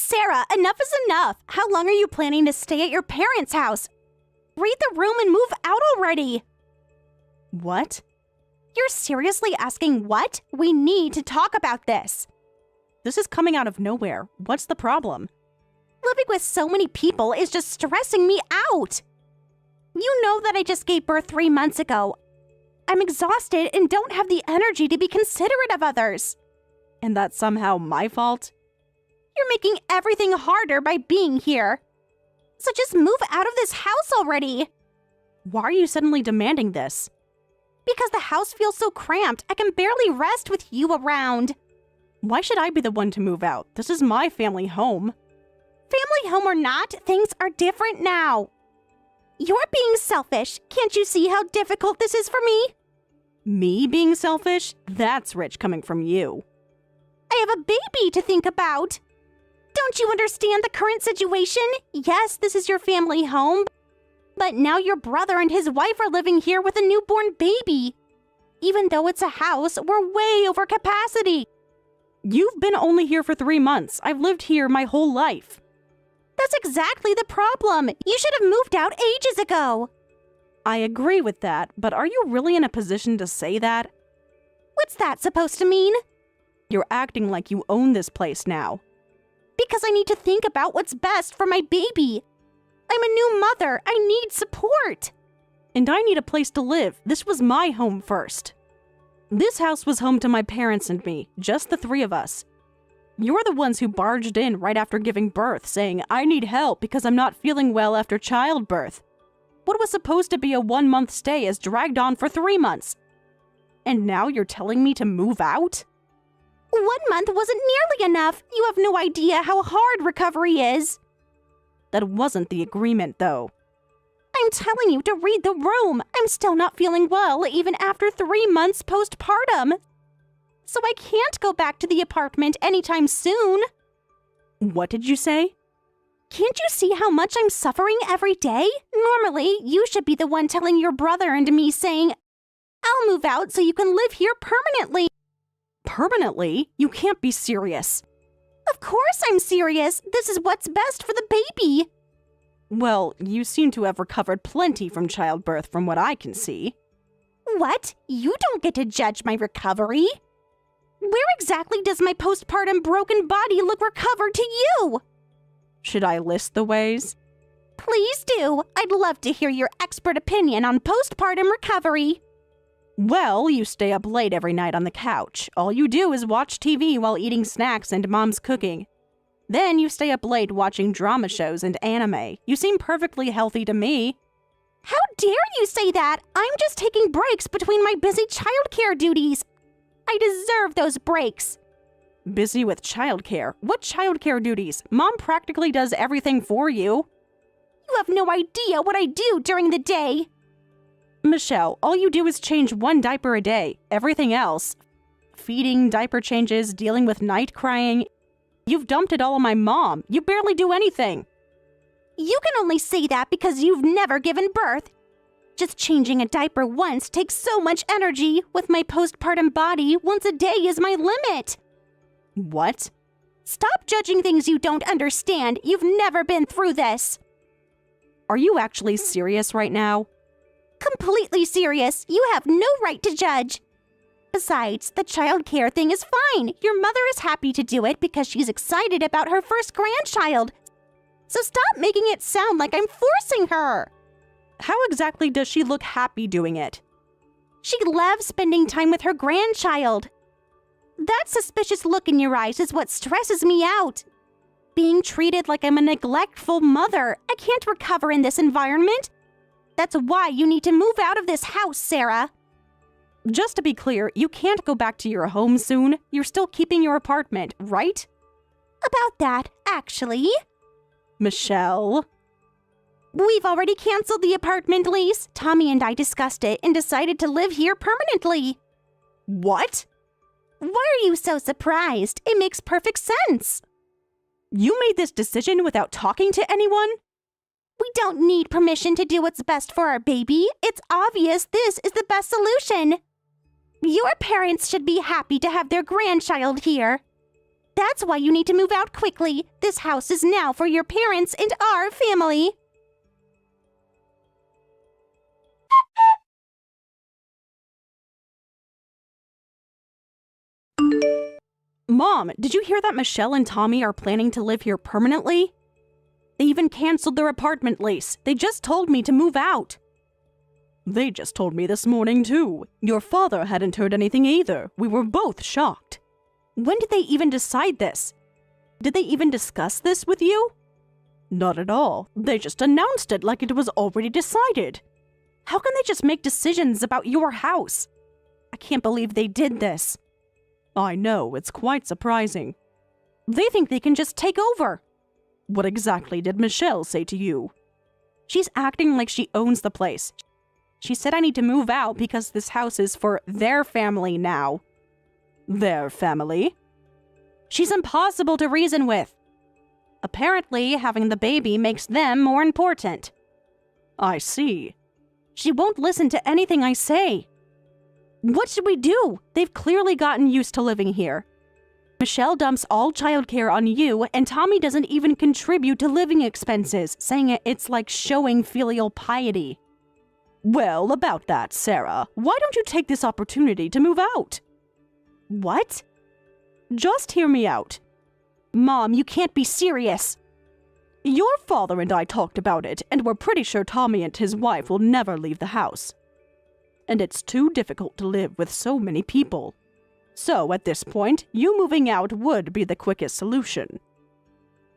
Sarah, enough is enough. How long are you planning to stay at your parents' house? Read the room and move out already. What? You're seriously asking what? We need to talk about this. This is coming out of nowhere. What's the problem? Living with so many people is just stressing me out. You know that I just gave birth 3 months ago. I'm exhausted and don't have the energy to be considerate of others. And that's somehow my fault? You're making everything harder by being here. So just move out of this house already. Why are you suddenly demanding this? Because the house feels so cramped, I can barely rest with you around. Why should I be the one to move out? This is my family home. Family home or not, things are different now. You're being selfish. Can't you see how difficult this is for me? Me being selfish? That's rich coming from you. I have a baby to think about. Don't you understand the current situation? Yes, this is your family home, but now your brother and his wife are living here with a newborn baby. Even though it's a house, we're way over capacity. You've been only here for 3 months. I've lived here my whole life. That's exactly the problem. You should have moved out ages ago. I agree with that, but are you really in a position to say that? What's that supposed to mean? You're acting like you own this place now. Because I need to think about what's best for my baby. I'm a new mother. I need support. And I need a place to live. This was my home first. This house was home to my parents and me, just the 3 of us. You're the ones who barged in right after giving birth, saying, I need help because I'm not feeling well after childbirth. What was supposed to be a 1-month stay has dragged on for 3 months. And now you're telling me to move out? 1 month wasn't nearly enough. You have no idea how hard recovery is. That wasn't the agreement, though. I'm telling you to read the room. I'm still not feeling well, even after 3 months postpartum. So I can't go back to the apartment anytime soon. What did you say? Can't you see how much I'm suffering every day? Normally, you should be the one telling your brother and me saying, I'll move out so you can live here permanently. Permanently? You can't be serious. Of course I'm serious. This is what's best for the baby. Well, you seem to have recovered plenty from childbirth from what I can see. What? You don't get to judge my recovery. Where exactly does my postpartum broken body look recovered to you? Should I list the ways? Please do. I'd love to hear your expert opinion on postpartum recovery. Well, you stay up late every night on the couch. All you do is watch TV while eating snacks and mom's cooking. Then you stay up late watching drama shows and anime. You seem perfectly healthy to me. How dare you say that? I'm just taking breaks between my busy childcare duties. I deserve those breaks. Busy with childcare? What childcare duties? Mom practically does everything for you. You have no idea what I do during the day. Michelle, all you do is change 1 diaper a day. Everything else, feeding, diaper changes, dealing with night crying, you've dumped it all on my mom. You barely do anything. You can only say that because you've never given birth. Just changing a diaper once takes so much energy. With my postpartum body, once a day is my limit. What? Stop judging things you don't understand. You've never been through this. Are you actually serious right now? Completely serious. You have no right to judge. Besides, the childcare thing is fine. Your mother is happy to do it because she's excited about her first grandchild. So stop making it sound like I'm forcing her. How exactly does she look happy doing it? She loves spending time with her grandchild. That suspicious look in your eyes is what stresses me out. Being treated like I'm a neglectful mother. I can't recover in this environment. That's why you need to move out of this house, Sarah. Just to be clear, you can't go back to your home soon. You're still keeping your apartment, right? About that, actually. Michelle? We've already canceled the apartment lease. Tommy and I discussed it and decided to live here permanently. What? Why are you so surprised? It makes perfect sense. You made this decision without talking to anyone? We don't need permission to do what's best for our baby. It's obvious this is the best solution. Your parents should be happy to have their grandchild here. That's why you need to move out quickly. This house is now for your parents and our family. Mom, did you hear that Michelle and Tommy are planning to live here permanently? They even canceled their apartment lease. They just told me to move out. They just told me this morning, too. Your father hadn't heard anything either. We were both shocked. When did they even decide this? Did they even discuss this with you? Not at all. They just announced it like it was already decided. How can they just make decisions about your house? I can't believe they did this. I know, it's quite surprising. They think they can just take over. What exactly did Michelle say to you? She's acting like she owns the place. She said I need to move out because this house is for their family now. Their family? She's impossible to reason with. Apparently, having the baby makes them more important. I see. She won't listen to anything I say. What should we do? They've clearly gotten used to living here. Michelle dumps all childcare on you, and Tommy doesn't even contribute to living expenses, saying it's like showing filial piety. Well, about that, Sarah, why don't you take this opportunity to move out? What? Just hear me out. Mom, you can't be serious. Your father and I talked about it, and we're pretty sure Tommy and his wife will never leave the house. And it's too difficult to live with so many people. So, at this point, you moving out would be the quickest solution.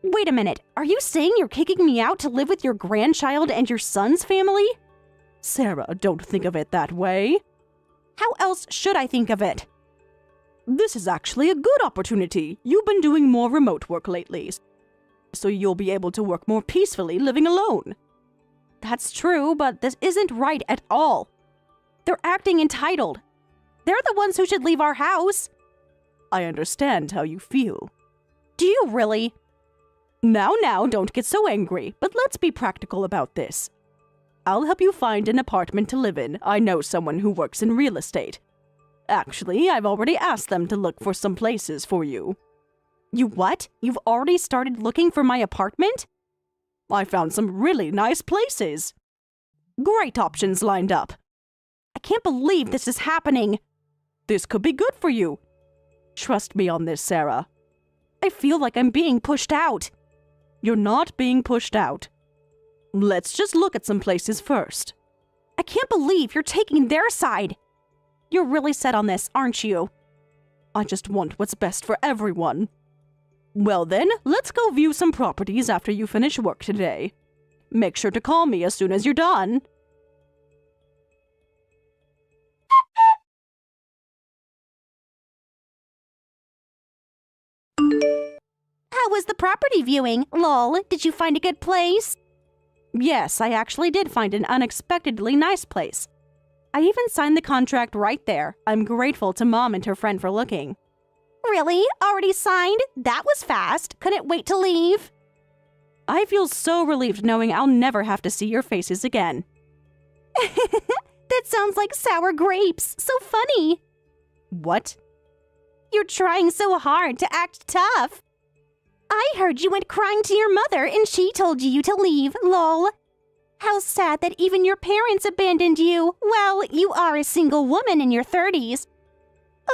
Wait a minute, are you saying you're kicking me out to live with your grandchild and your son's family? Sarah, don't think of it that way. How else should I think of it? This is actually a good opportunity. You've been doing more remote work lately, so you'll be able to work more peacefully living alone. That's true, but this isn't right at all. They're acting entitled. They're the ones who should leave our house. I understand how you feel. Do you really? Now, don't get so angry, but let's be practical about this. I'll help you find an apartment to live in. I know someone who works in real estate. Actually, I've already asked them to look for some places for you. You what? You've already started looking for my apartment? I found some really nice places. Great options lined up. I can't believe this is happening. This could be good for you. Trust me on this, Sarah. I feel like I'm being pushed out. You're not being pushed out. Let's just look at some places first. I can't believe you're taking their side. You're really set on this, aren't you? I just want what's best for everyone. Well then, let's go view some properties after you finish work today. Make sure to call me as soon as you're done. How was the property viewing? Lol, did you find a good place? Yes, I actually did find an unexpectedly nice place. I even signed the contract right there. I'm grateful to Mom and her friend for looking. Really? Already signed? That was fast. Couldn't wait to leave. I feel so relieved knowing I'll never have to see your faces again. That sounds like sour grapes. So funny. What? You're trying so hard to act tough. I heard you went crying to your mother and she told you to leave, lol. How sad that even your parents abandoned you. Well, you are a single woman in your 30s.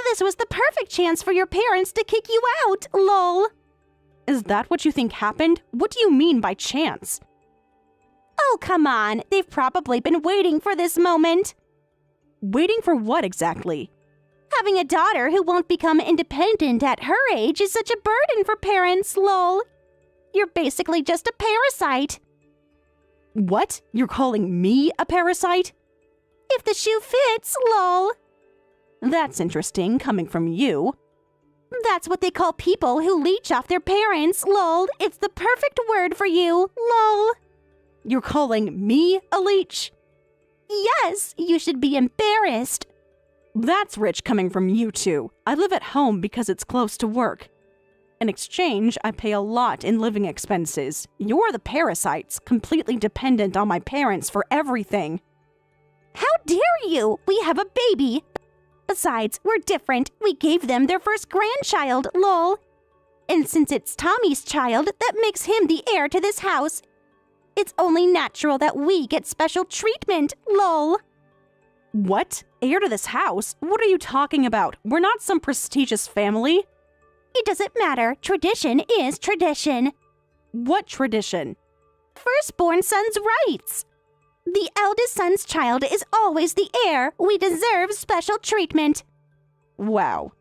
This was the perfect chance for your parents to kick you out, lol. Is that what you think happened? What do you mean by chance? Oh, come on. They've probably been waiting for this moment. Waiting for what exactly? Having a daughter who won't become independent at her age is such a burden for parents, lol. You're basically just a parasite. What? You're calling me a parasite? If the shoe fits, lol. That's interesting, coming from you. That's what they call people who leech off their parents, lol. It's the perfect word for you, lol. You're calling me a leech? Yes, you should be embarrassed. That's rich coming from you two. I live at home because it's close to work. In exchange, I pay a lot in living expenses. You're the parasites, completely dependent on my parents for everything. How dare you? We have a baby. Besides, we're different. We gave them their first grandchild, lol. And since it's Tommy's child, that makes him the heir to this house. It's only natural that we get special treatment, lol. What? Heir to this house? What are you talking about? We're not some prestigious family. It doesn't matter. Tradition is tradition. What tradition? Firstborn son's rights. The eldest son's child is always the heir. We deserve special treatment. Wow.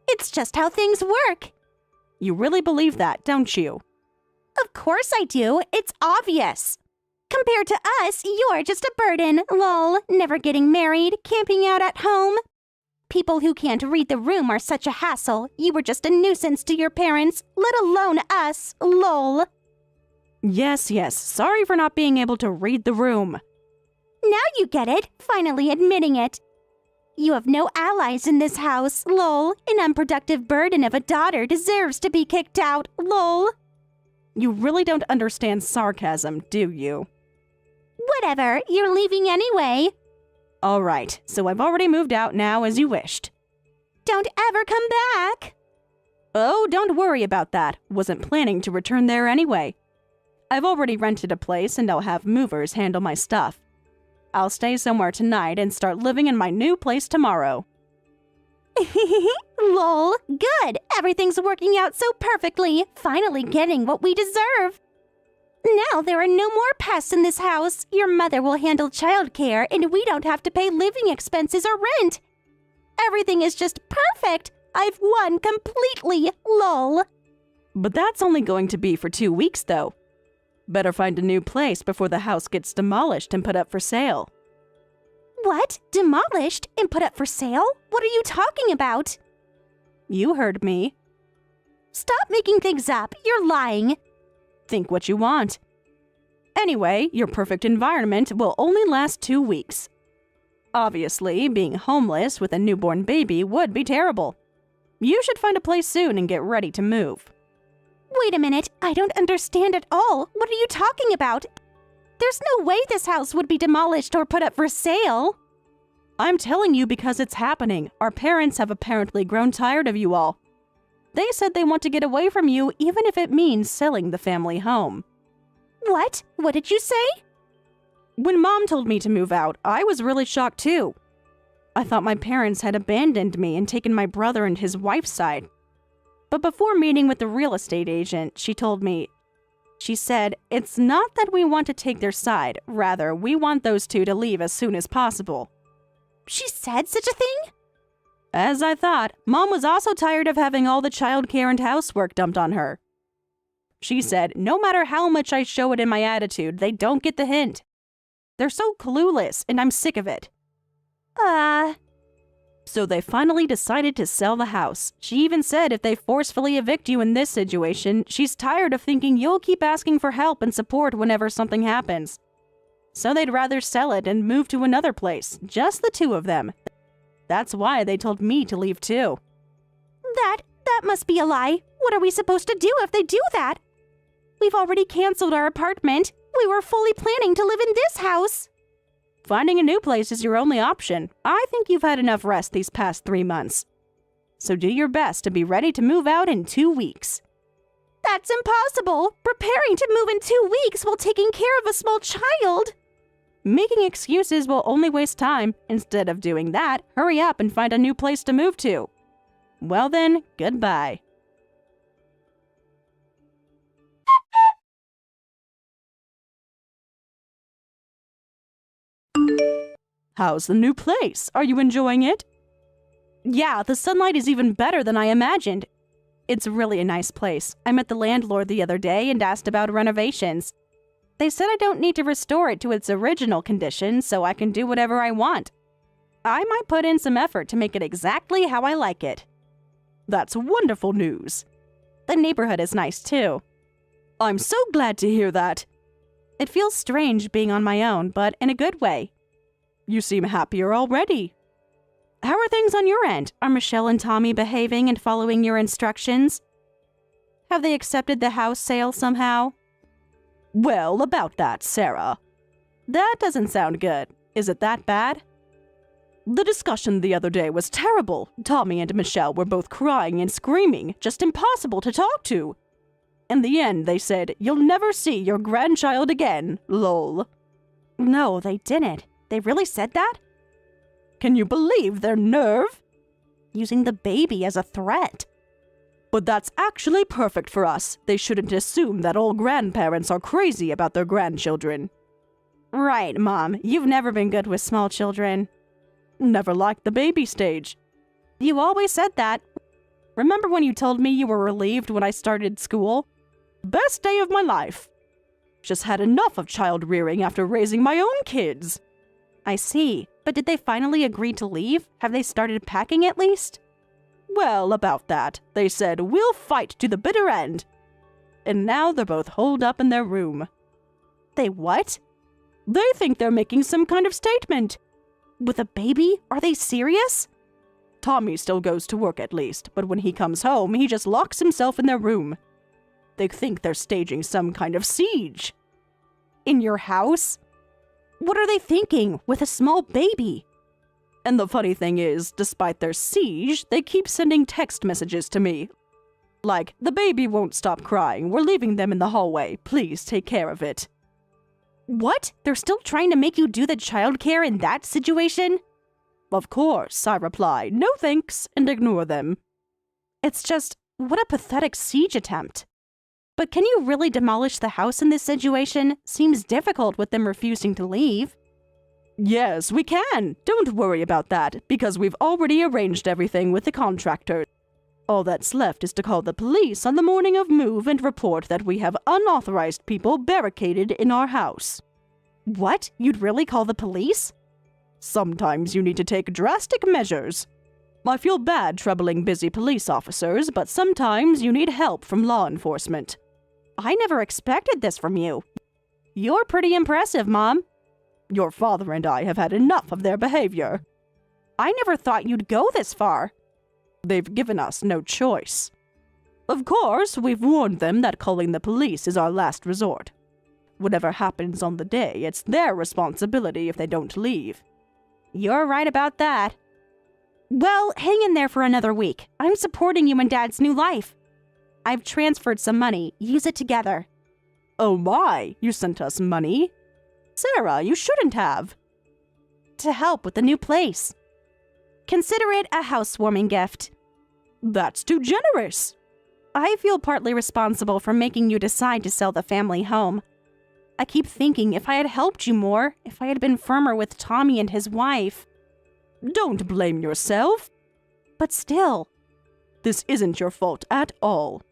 It's just how things work. You really believe that, don't you? Of course I do. It's obvious. Compared to us, you're just a burden, lol. Never getting married, camping out at home. People who can't read the room are such a hassle. You were just a nuisance to your parents, let alone us, lol. Yes. Sorry for not being able to read the room. Now you get it, finally admitting it. You have no allies in this house, lol. An unproductive burden of a daughter deserves to be kicked out, lol. You really don't understand sarcasm, do you? Whatever, you're leaving anyway. All right, so I've already moved out now as you wished. Don't ever come back. Oh, don't worry about that. Wasn't planning to return there anyway. I've already rented a place and I'll have movers handle my stuff. I'll stay somewhere tonight and start living in my new place tomorrow. Lol, good. Everything's working out so perfectly. Finally getting what we deserve. Now there are no more pests in this house. Your mother will handle childcare and we don't have to pay living expenses or rent. Everything is just perfect. I've won completely, lol. But that's only going to be for 2 weeks, though. Better find a new place before the house gets demolished and put up for sale. What? Demolished and put up for sale? What are you talking about? You heard me. Stop making things up. You're lying. Think what you want. Anyway, your perfect environment will only last 2 weeks. Obviously, being homeless with a newborn baby would be terrible. You should find a place soon and get ready to move. Wait a minute. I don't understand at all. What are you talking about? There's no way this house would be demolished or put up for sale. I'm telling you because it's happening. Our parents have apparently grown tired of you all. They said they want to get away from you even if it means selling the family home. What? What did you say? When Mom told me to move out, I was really shocked too. I thought my parents had abandoned me and taken my brother and his wife's side. But before meeting with the real estate agent, she said, it's not that we want to take their side, rather, we want those two to leave as soon as possible. She said such a thing? As I thought, Mom was also tired of having all the childcare and housework dumped on her. She said, no matter how much I show it in my attitude, they don't get the hint. They're so clueless, and I'm sick of it. So they finally decided to sell the house. She even said if they forcefully evict you in this situation, she's tired of thinking you'll keep asking for help and support whenever something happens. So they'd rather sell it and move to another place, just the two of them. That's why they told me to leave too. That must be a lie. What are we supposed to do if they do that? We've already canceled our apartment. We were fully planning to live in this house. Finding a new place is your only option. I think you've had enough rest these past 3 months. So do your best to be ready to move out in 2 weeks. That's impossible. Preparing to move in 2 weeks while taking care of a small child. Making excuses will only waste time. Instead of doing that, hurry up and find a new place to move to. Well then, goodbye. How's the new place? Are you enjoying it? Yeah, the sunlight is even better than I imagined. It's really a nice place. I met the landlord the other day and asked about renovations. They said I don't need to restore it to its original condition, so I can do whatever I want. I might put in some effort to make it exactly how I like it. That's wonderful news. The neighborhood is nice too. I'm so glad to hear that. It feels strange being on my own, but in a good way. You seem happier already. How are things on your end? Are Michelle and Tommy behaving and following your instructions? Have they accepted the house sale somehow? Well, about that, Sarah. That doesn't sound good. Is it that bad? The discussion the other day was terrible. Tommy and Michelle were both crying and screaming, just impossible to talk to. In the end, they said, "You'll never see your grandchild again, lol." No, they didn't. They really said that? Can you believe their nerve? Using the baby as a threat. But that's actually perfect for us. They shouldn't assume that all grandparents are crazy about their grandchildren. Right, Mom. You've never been good with small children. Never liked the baby stage. You always said that. Remember when you told me you were relieved when I started school? Best day of my life. Just had enough of child rearing after raising my own kids. I see. But did they finally agree to leave? Have they started packing at least? Well, about that. They said, "We'll fight to the bitter end." And now they're both holed up in their room. They what? They think they're making some kind of statement. With a baby? Are they serious? Tommy still goes to work at least, but when he comes home, he just locks himself in their room. They think they're staging some kind of siege. In your house? What are they thinking with a small baby? And the funny thing is, despite their siege, they keep sending text messages to me. Like, "The baby won't stop crying. We're leaving them in the hallway. Please take care of it." What? They're still trying to make you do the childcare in that situation? Of course, I reply, "No thanks," and ignore them. It's just, what a pathetic siege attempt. But can you really demolish the house in this situation? Seems difficult with them refusing to leave. Yes, we can. Don't worry about that, because we've already arranged everything with the contractor. All that's left is to call the police on the morning of move and report that we have unauthorized people barricaded in our house. What? You'd really call the police? Sometimes you need to take drastic measures. I feel bad troubling busy police officers, but sometimes you need help from law enforcement. I never expected this from you. You're pretty impressive, Mom. Your father and I have had enough of their behavior. I never thought you'd go this far. They've given us no choice. Of course, we've warned them that calling the police is our last resort. Whatever happens on the day, it's their responsibility if they don't leave. You're right about that. Well, hang in there for another week. I'm supporting you in Dad's new life. I've transferred some money. Use it together. Oh my, you sent us money? Sarah, you shouldn't have. To help with the new place. Consider it a housewarming gift. That's too generous. I feel partly responsible for making you decide to sell the family home. I keep thinking if I had helped you more, if I had been firmer with Tommy and his wife. Don't blame yourself. But still. This isn't your fault at all.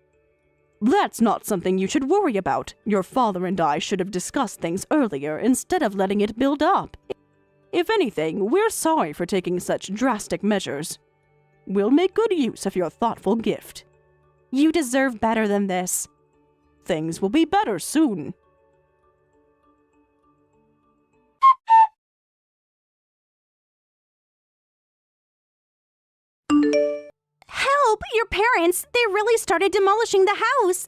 That's not something you should worry about. Your father and I should have discussed things earlier instead of letting it build up. If anything, we're sorry for taking such drastic measures. We'll make good use of your thoughtful gift. You deserve better than this. Things will be better soon. Help! Your parents! They really started demolishing the house!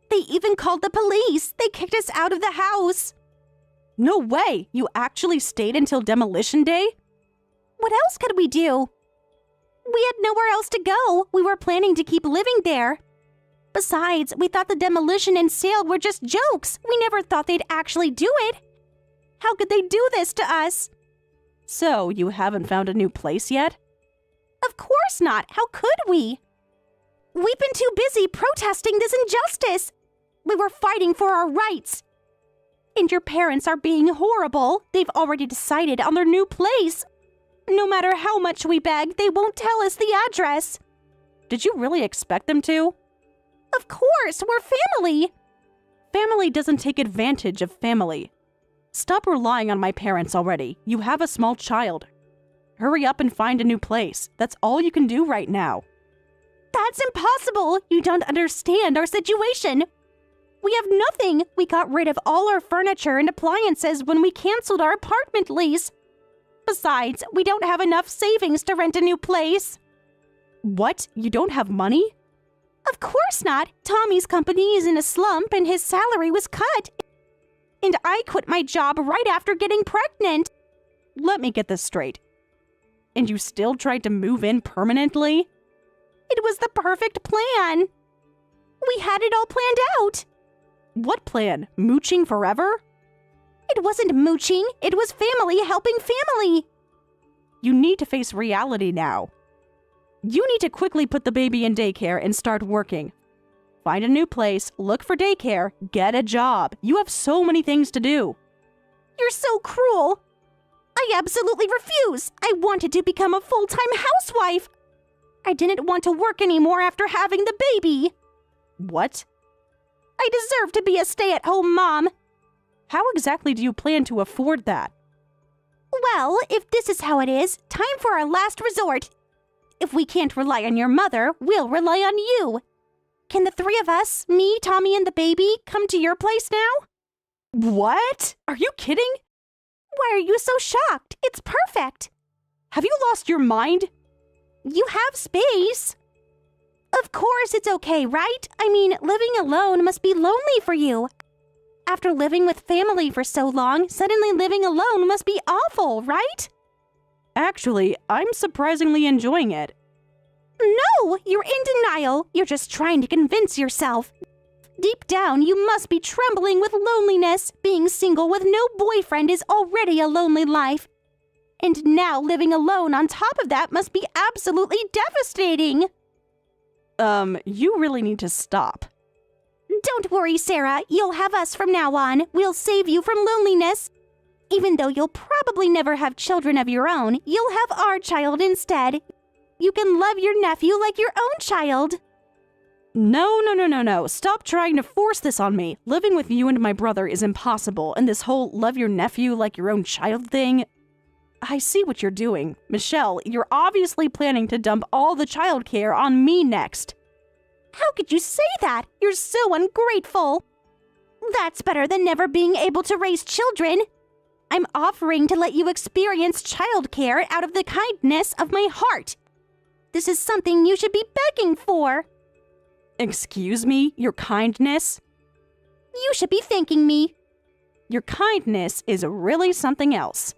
They even called the police! They kicked us out of the house! No way! You actually stayed until demolition day? What else could we do? We had nowhere else to go. We were planning to keep living there. Besides, we thought the demolition and sale were just jokes. We never thought they'd actually do it. How could they do this to us? So, you haven't found a new place yet? Of course not. How could we? We've been too busy protesting this injustice. We were fighting for our rights. And your parents are being horrible. They've already decided on their new place. No matter how much we beg, they won't tell us the address. Did you really expect them to? Of course, we're family. Family doesn't take advantage of family. Stop relying on my parents already. You have a small child. Hurry up and find a new place. That's all you can do right now. That's impossible. You don't understand our situation. We have nothing. We got rid of all our furniture and appliances when we canceled our apartment lease. Besides, we don't have enough savings to rent a new place. What? You don't have money? Of course not. Tommy's company is in a slump and his salary was cut. And I quit my job right after getting pregnant. Let me get this straight. and you still tried to move in permanently? It was the perfect plan. We had it all planned out. What plan? Mooching forever? It wasn't mooching. It was family helping family. You need to face reality now. You need to quickly put the baby in daycare and start working. Find a new place, look for daycare, get a job. You have so many things to do. You're so cruel. I absolutely refuse. I wanted to become a full-time housewife. I didn't want to work anymore after having the baby. What? I deserve to be a stay-at-home mom. How exactly do you plan to afford that? Well, if this is how it is, time for our last resort. If we can't rely on your mother, we'll rely on you. Can the three of us, me, Tommy, and the baby, come to your place now? What? Are you kidding? Why are you so shocked? It's perfect. Have you lost your mind? You have space. Of course it's okay, right? I mean, living alone must be lonely for you. After living with family for so long, suddenly living alone must be awful, right? Actually, I'm surprisingly enjoying it. No, you're in denial. You're just trying to convince yourself. Deep down, you must be trembling with loneliness. Being single with no boyfriend is already a lonely life. And now living alone on top of that must be absolutely devastating. You really need to stop. Don't worry, Sarah. You'll have us from now on. We'll save you from loneliness. Even though you'll probably never have children of your own, you'll have our child instead. You can love your nephew like your own child. No. Stop trying to force this on me. Living with you and my brother is impossible, and this whole love your nephew like your own child thing... I see what you're doing. Michelle, you're obviously planning to dump all the childcare on me next. How could you say that? You're so ungrateful. That's better than never being able to raise children. I'm offering to let you experience childcare out of the kindness of my heart. This is something you should be begging for. Excuse me? Your kindness? You should be thanking me. Your kindness is really something else.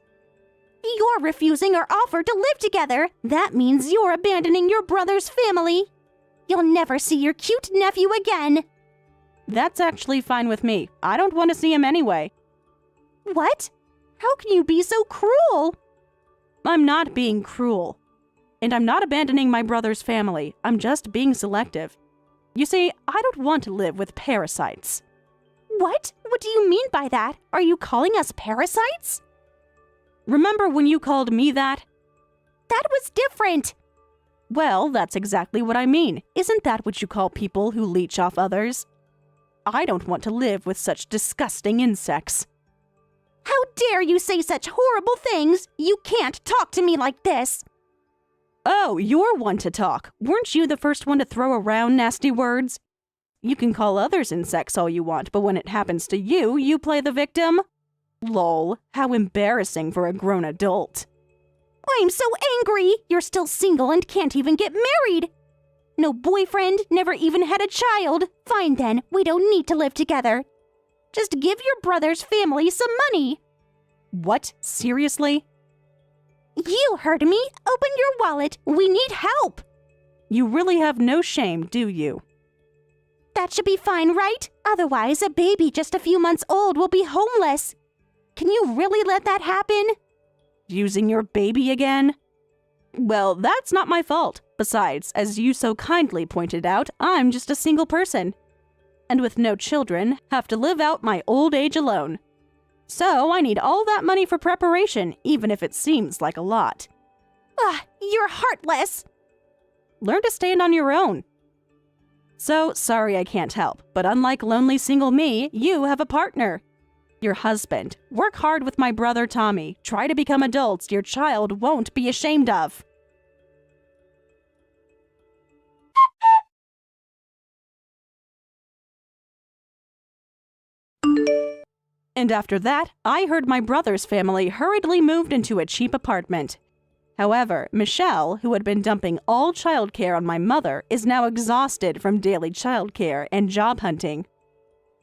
You're refusing our offer to live together. That means you're abandoning your brother's family. You'll never see your cute nephew again. That's actually fine with me. I don't want to see him anyway. What? How can you be so cruel? I'm not being cruel. And I'm not abandoning my brother's family. I'm just being selective. You see, I don't want to live with parasites. What? What do you mean by that? Are you calling us parasites? Remember when you called me that? That was different. Well, that's exactly what I mean. Isn't that what you call people who leech off others? I don't want to live with such disgusting insects. How dare you say such horrible things? You can't talk to me like this. Oh, you're one to talk. Weren't you the first one to throw around nasty words? You can call others insects all you want, but when it happens to you, you play the victim? Lol, how embarrassing for a grown adult. I'm so angry. You're still single and can't even get married. No boyfriend, never even had a child. Fine then, we don't need to live together. Just give your brother's family some money. What? Seriously? You heard me. Open your wallet. We need help. You really have no shame, do you? That should be fine, right? Otherwise, a baby just a few months old will be homeless. Can you really let that happen? Using your baby again? Well, that's not my fault. Besides, as you so kindly pointed out, I'm just a single person. And with no children, have to live out my old age alone. So I need all that money for preparation, even if it seems like a lot. Ugh, you're heartless. Learn to stand on your own. So, sorry I can't help, but unlike lonely single me, you have a partner. Your husband. Work hard with my brother Tommy. Try to become adults your child won't be ashamed of. And after that, I heard my brother's family hurriedly moved into a cheap apartment. However, Michelle, who had been dumping all childcare on my mother, is now exhausted from daily childcare and job hunting.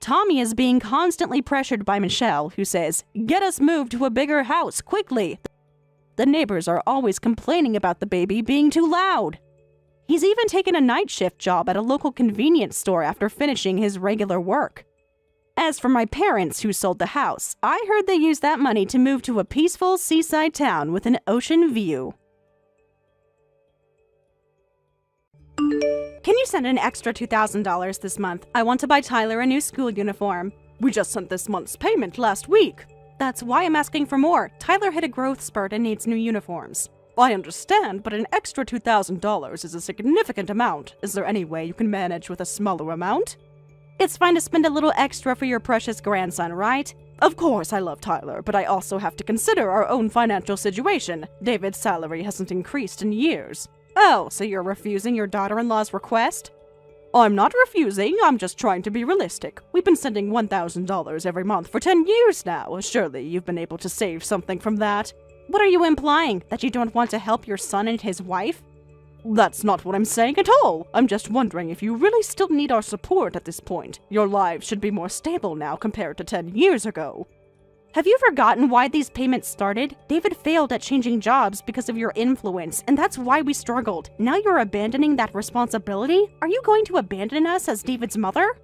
Tommy is being constantly pressured by Michelle, who says, "Get us moved to a bigger house, quickly. The neighbors are always complaining about the baby being too loud. He's even taken a night shift job at a local convenience store after finishing his regular work. As for my parents who sold the house, I heard they used that money to move to a peaceful seaside town with an ocean view. Can you send an extra $2,000 this month? I want to buy Tyler a new school uniform. We just sent this month's payment last week. That's why I'm asking for more. Tyler hit a growth spurt and needs new uniforms. I understand, but an extra $2,000 is a significant amount. Is there any way you can manage with a smaller amount? It's fine to spend a little extra for your precious grandson, right? Of course I love Tyler, but I also have to consider our own financial situation. David's salary hasn't increased in years. Oh, so you're refusing your daughter-in-law's request? I'm not refusing, I'm just trying to be realistic. We've been sending $1,000 every month for 10 years now. Surely you've been able to save something from that. What are you implying? That you don't want to help your son and his wife? That's not what I'm saying at all. I'm just wondering if you really still need our support at this point. Your lives should be more stable now compared to 10 years ago. Have you forgotten why these payments started? David failed at changing jobs because of your influence, and that's why we struggled. Now you're abandoning that responsibility? Are you going to abandon us as David's mother?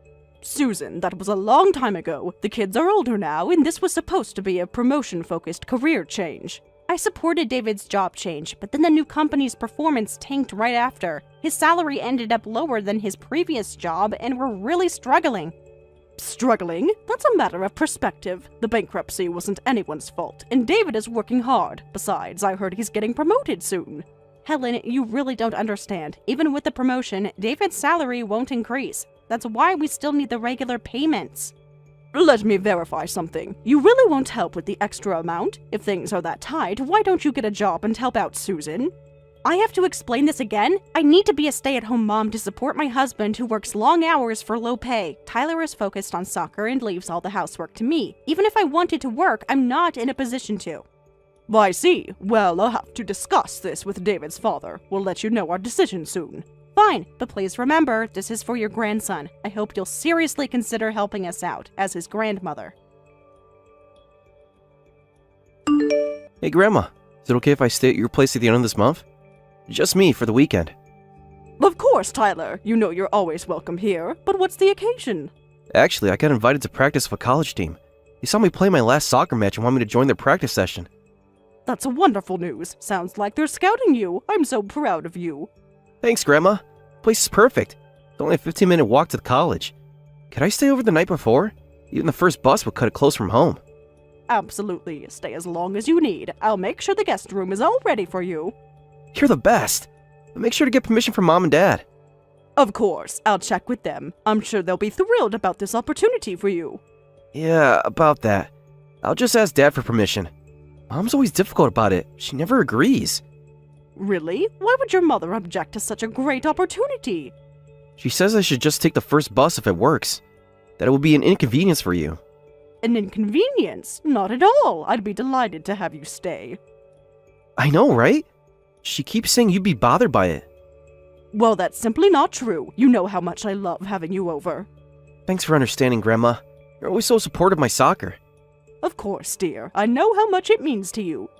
Susan, that was a long time ago. The kids are older now, and this was supposed to be a promotion-focused career change. I supported David's job change, but then the new company's performance tanked right after. His salary ended up lower than his previous job, and we're really struggling. Struggling? That's a matter of perspective. The bankruptcy wasn't anyone's fault, and David is working hard. Besides, I heard he's getting promoted soon. Helen, you really don't understand. Even with the promotion, David's salary won't increase. That's why we still need the regular payments. Let me verify something. You really won't help with the extra amount? If things are that tight, why don't you get a job and help out Susan? I have to explain this again? I need to be a stay-at-home mom to support my husband who works long hours for low pay. Tyler is focused on soccer and leaves all the housework to me. Even if I wanted to work, I'm not in a position to. I see. Well, I'll have to discuss this with David's father. We'll let you know our decision soon. Fine, but please remember, this is for your grandson. I hope you'll seriously consider helping us out, as his grandmother. Hey Grandma, is it okay if I stay at your place at the end of this month? Just me for the weekend. Of course, Tyler. You know you're always welcome here, but what's the occasion? Actually, I got invited to practice with a college team. They saw me play my last soccer match and want me to join their practice session. That's wonderful news. Sounds like they're scouting you. I'm so proud of you. Thanks, Grandma. The place is perfect. It's only a 15-minute walk to the college. Could I stay over the night before? Even the first bus would cut it close from home. Absolutely. Stay as long as you need. I'll make sure the guest room is all ready for you. You're the best. But make sure to get permission from Mom and Dad. Of course. I'll check with them. I'm sure they'll be thrilled about this opportunity for you. Yeah, about that. I'll just ask Dad for permission. Mom's always difficult about it. She never agrees. Really? Why would your mother object to such a great opportunity? She says I should just take the first bus if it works. That it would be an inconvenience for you. An inconvenience? Not at all. I'd be delighted to have you stay. I know, right? She keeps saying you'd be bothered by it. Well, that's simply not true. You know how much I love having you over. Thanks for understanding, Grandma. You're always so supportive of my soccer. Of course, dear. I know how much it means to you.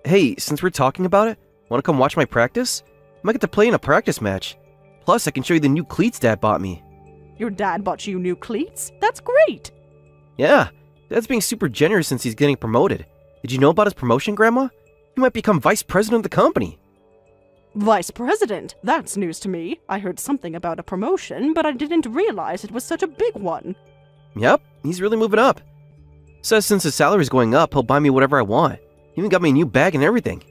Hey, since we're talking about it, want to come watch my practice? I might get to play in a practice match. Plus, I can show you the new cleats Dad bought me. Your dad bought you new cleats? That's great! Yeah, Dad's being super generous since he's getting promoted. Did you know about his promotion, Grandma? He might become vice president of the company. Vice president? That's news to me. I heard something about a promotion, but I didn't realize it was such a big one. Yep, he's really moving up. Says since his salary's going up, he'll buy me whatever I want. He even got me a new bag and everything.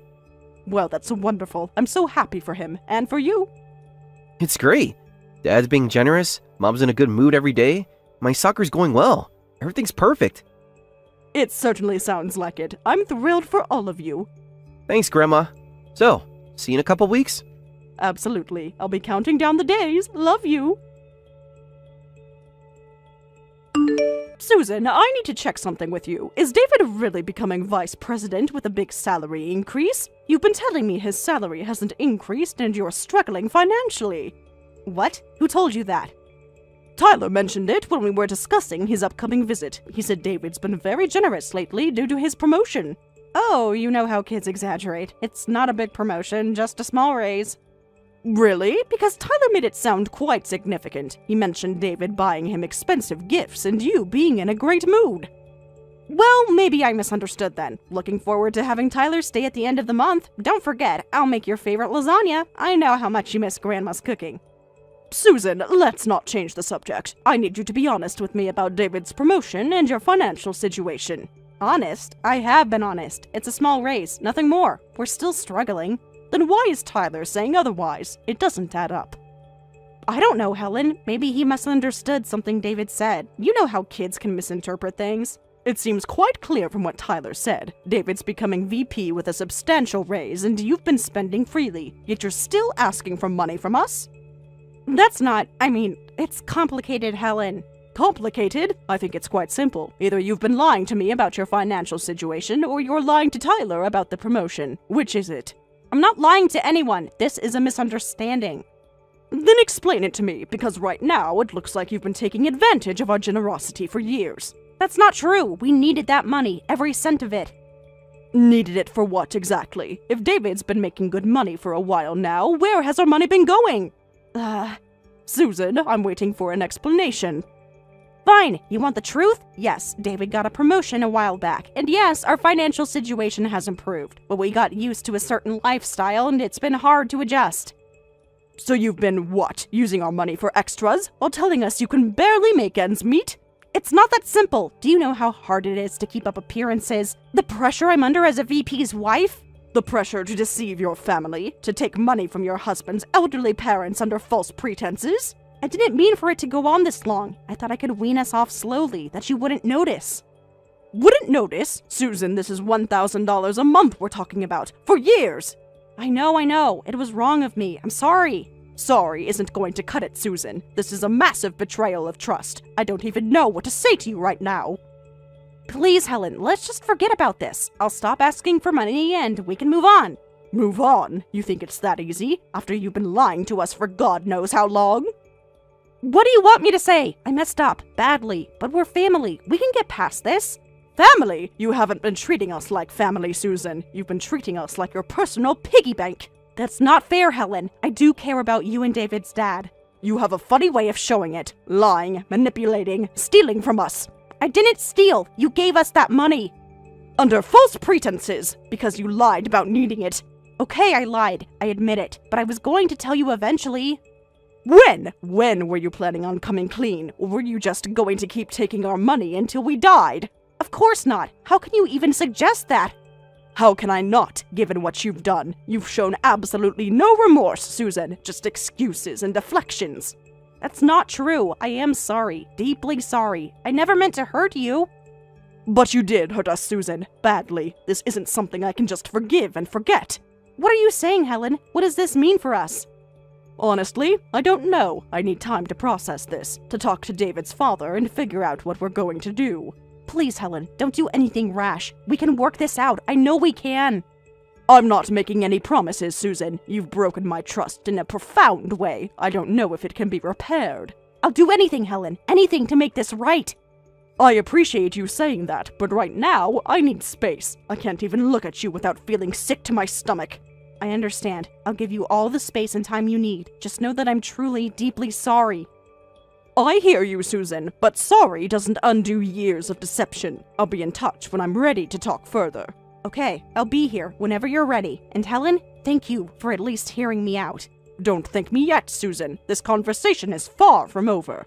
Well, that's wonderful. I'm so happy for him, and for you. It's great. Dad's being generous, Mom's in a good mood every day, my soccer's going well. Everything's perfect. It certainly sounds like it. I'm thrilled for all of you. Thanks, Grandma. So, see you in a couple weeks? Absolutely. I'll be counting down the days. Love you. Susan, I need to check something with you. Is David really becoming vice president with a big salary increase? You've been telling me his salary hasn't increased and you're struggling financially. What? Who told you that? Tyler mentioned it when we were discussing his upcoming visit. He said David's been very generous lately due to his promotion. Oh, you know how kids exaggerate. It's not a big promotion, just a small raise. Really? Because Tyler made it sound quite significant. He mentioned David buying him expensive gifts and you being in a great mood. Well, maybe I misunderstood then. Looking forward to having Tyler stay at the end of the month. Don't forget, I'll make your favorite lasagna. I know how much you miss Grandma's cooking. Susan, let's not change the subject. I need you to be honest with me about David's promotion and your financial situation. Honest? I have been honest. It's a small raise, nothing more. We're still struggling. Then why is Tyler saying otherwise? It doesn't add up. I don't know, Helen. Maybe he misunderstood something David said. You know how kids can misinterpret things. It seems quite clear from what Tyler said. David's becoming VP with a substantial raise and you've been spending freely, yet you're still asking for money from us? That's not, it's complicated, Helen. Complicated? I think it's quite simple. Either you've been lying to me about your financial situation or you're lying to Tyler about the promotion. Which is it? I'm not lying to anyone. This is a misunderstanding. Then explain it to me, because right now it looks like you've been taking advantage of our generosity for years. That's not true. We needed that money, every cent of it. Needed it for what exactly? If David's been making good money for a while now, where has our money been going? Susan, I'm waiting for an explanation. Fine. You want the truth? Yes, David got a promotion a while back. And yes, our financial situation has improved. But we got used to a certain lifestyle and it's been hard to adjust. So you've been, what, using our money for extras while telling us you can barely make ends meet? It's not that simple. Do you know how hard it is to keep up appearances? The pressure I'm under as a VP's wife? The pressure to deceive your family? To take money from your husband's elderly parents under false pretenses? I didn't mean for it to go on this long. I thought I could wean us off slowly, that you wouldn't notice. Wouldn't notice? Susan, this is $1,000 a month we're talking about. For years! I know. It was wrong of me. I'm sorry. Sorry isn't going to cut it, Susan. This is a massive betrayal of trust. I don't even know what to say to you right now. Please, Helen, let's just forget about this. I'll stop asking for money and we can move on. Move on? You think it's that easy? After you've been lying to us for God knows how long? What do you want me to say? I messed up, badly, but we're family. We can get past this. Family? You haven't been treating us like family, Susan. You've been treating us like your personal piggy bank. That's not fair, Helen. I do care about you and David's dad. You have a funny way of showing it. Lying, manipulating, stealing from us. I didn't steal. You gave us that money. Under false pretenses, because you lied about needing it. Okay, I lied. I admit it. But I was going to tell you eventually. When? When were you planning on coming clean? Or were you just going to keep taking our money until we died? Of course not. How can you even suggest that? How can I not, given what you've done? You've shown absolutely no remorse, Susan. Just excuses and deflections. That's not true. I am sorry. Deeply sorry. I never meant to hurt you. But you did hurt us, Susan. Badly. This isn't something I can just forgive and forget. What are you saying, Helen? What does this mean for us? Honestly, I don't know. I need time to process this, to talk to David's father and figure out what we're going to do. Please, Helen, don't do anything rash. We can work this out. I know we can. I'm not making any promises, Susan. You've broken my trust in a profound way. I don't know if it can be repaired. I'll do anything, Helen. Anything to make this right. I appreciate you saying that, but right now, I need space. I can't even look at you without feeling sick to my stomach. I understand. I'll give you all the space and time you need. Just know that I'm truly, deeply sorry. I hear you, Susan, but sorry doesn't undo years of deception. I'll be in touch when I'm ready to talk further. Okay, I'll be here whenever you're ready. And Helen, thank you for at least hearing me out. Don't thank me yet, Susan. This conversation is far from over.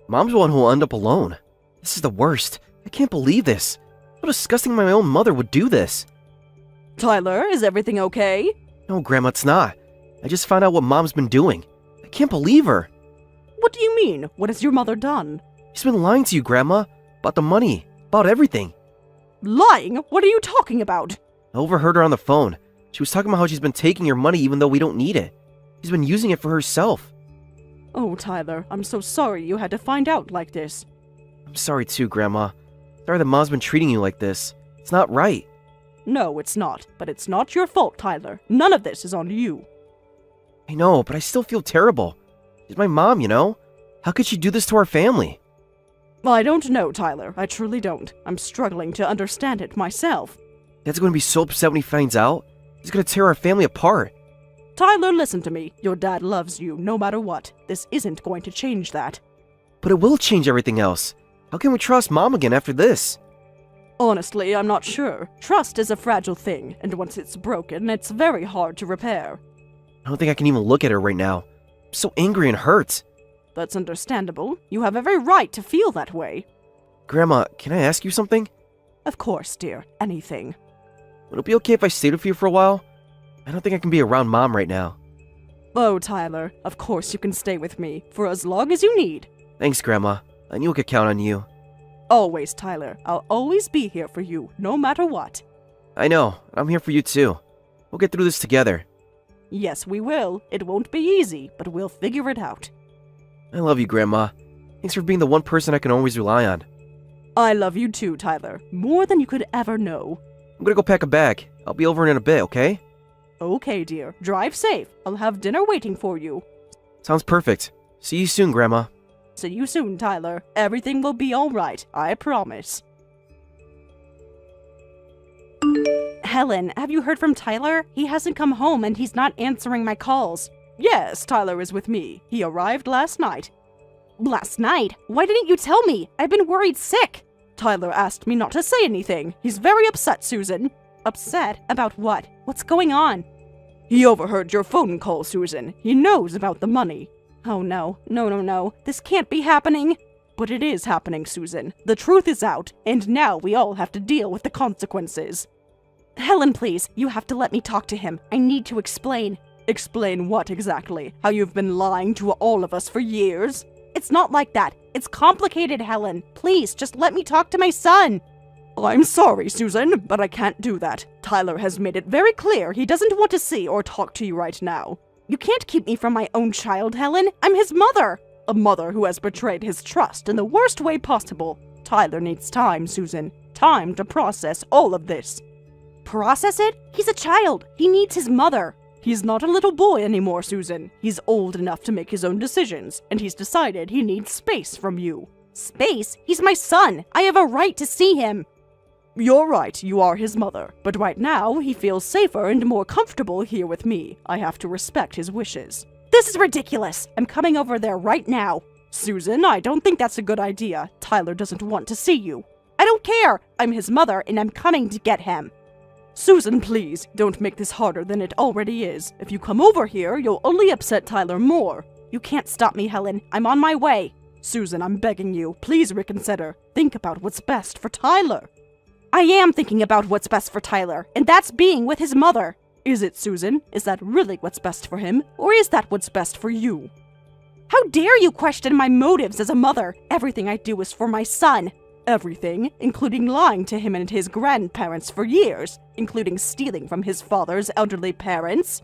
Mom's the one who will end up alone. This is the worst. I can't believe this. How disgusting my own mother would do this. Tyler, is everything okay? No, Grandma, it's not. I just found out what Mom's been doing. I can't believe her. What do you mean? What has your mother done? She's been lying to you, Grandma. About the money. About everything. Lying? What are you talking about? I overheard her on the phone. She was talking about how she's been taking your money even though we don't need it. She's been using it for herself. Oh, Tyler, I'm so sorry you had to find out like this. I'm sorry too, Grandma. Sorry that Mom's been treating you like this. It's not right. No, it's not. But it's not your fault, Tyler. None of this is on you. I know, but I still feel terrible. She's my mom, you know? How could she do this to our family? I don't know, Tyler. I truly don't. I'm struggling to understand it myself. Dad's going to be so upset when he finds out. He's going to tear our family apart. Tyler, listen to me. Your dad loves you no matter what. This isn't going to change that. But it will change everything else. How can we trust Mom again after this? Honestly, I'm not sure. Trust is a fragile thing, and once it's broken, it's very hard to repair. I don't think I can even look at her right now. I'm so angry and hurt. That's understandable. You have every right to feel that way. Grandma, can I ask you something? Of course, dear. Anything. Would it be okay if I stayed with you for a while? I don't think I can be around Mom right now. Oh, Tyler, of course you can stay with me, for as long as you need. Thanks, Grandma. I knew I could count on you. Always, Tyler. I'll always be here for you, no matter what. I know. I'm here for you too. We'll get through this together. Yes, we will. It won't be easy, but we'll figure it out. I love you, Grandma. Thanks for being the one person I can always rely on. I love you too, Tyler. More than you could ever know. I'm gonna go pack a bag. I'll be over in a bit, okay? Okay, dear. Drive safe. I'll have dinner waiting for you. Sounds perfect. See you soon, Grandma. See you soon, Tyler. Everything will be alright, I promise. Helen, have you heard from Tyler? He hasn't come home and he's not answering my calls. Yes, Tyler is with me. He arrived last night. Last night? Why didn't you tell me? I've been worried sick. Tyler asked me not to say anything. He's very upset, Susan. Upset? About what? What's going on? He overheard your phone call, Susan. He knows about the money. Oh no. No. This can't be happening. But it is happening, Susan. The truth is out, and now we all have to deal with the consequences. Helen, please, you have to let me talk to him. I need to explain. Explain what exactly? How you've been lying to all of us for years? It's not like that. It's complicated, Helen. Please, just let me talk to my son. I'm sorry, Susan, but I can't do that. Tyler has made it very clear he doesn't want to see or talk to you right now. You can't keep me from my own child, Helen. I'm his mother. A mother who has betrayed his trust in the worst way possible. Tyler needs time, Susan. Time to process all of this. Process it? He's a child. He needs his mother. He's not a little boy anymore, Susan. He's old enough to make his own decisions, and he's decided he needs space from you. Space? He's my son. I have a right to see him. You're right, you are his mother. But right now, he feels safer and more comfortable here with me. I have to respect his wishes. This is ridiculous. I'm coming over there right now. Susan, I don't think that's a good idea. Tyler doesn't want to see you. I don't care. I'm his mother, and I'm coming to get him. Susan, please, don't make this harder than it already is. If you come over here, you'll only upset Tyler more. You can't stop me, Helen. I'm on my way. Susan, I'm begging you, please reconsider. Think about what's best for Tyler. I am thinking about what's best for Tyler, and that's being with his mother. Is it, Susan? Is that really what's best for him, or is that what's best for you? How dare you question my motives as a mother? Everything I do is for my son. Everything, including lying to him and his grandparents for years, including stealing from his father's elderly parents.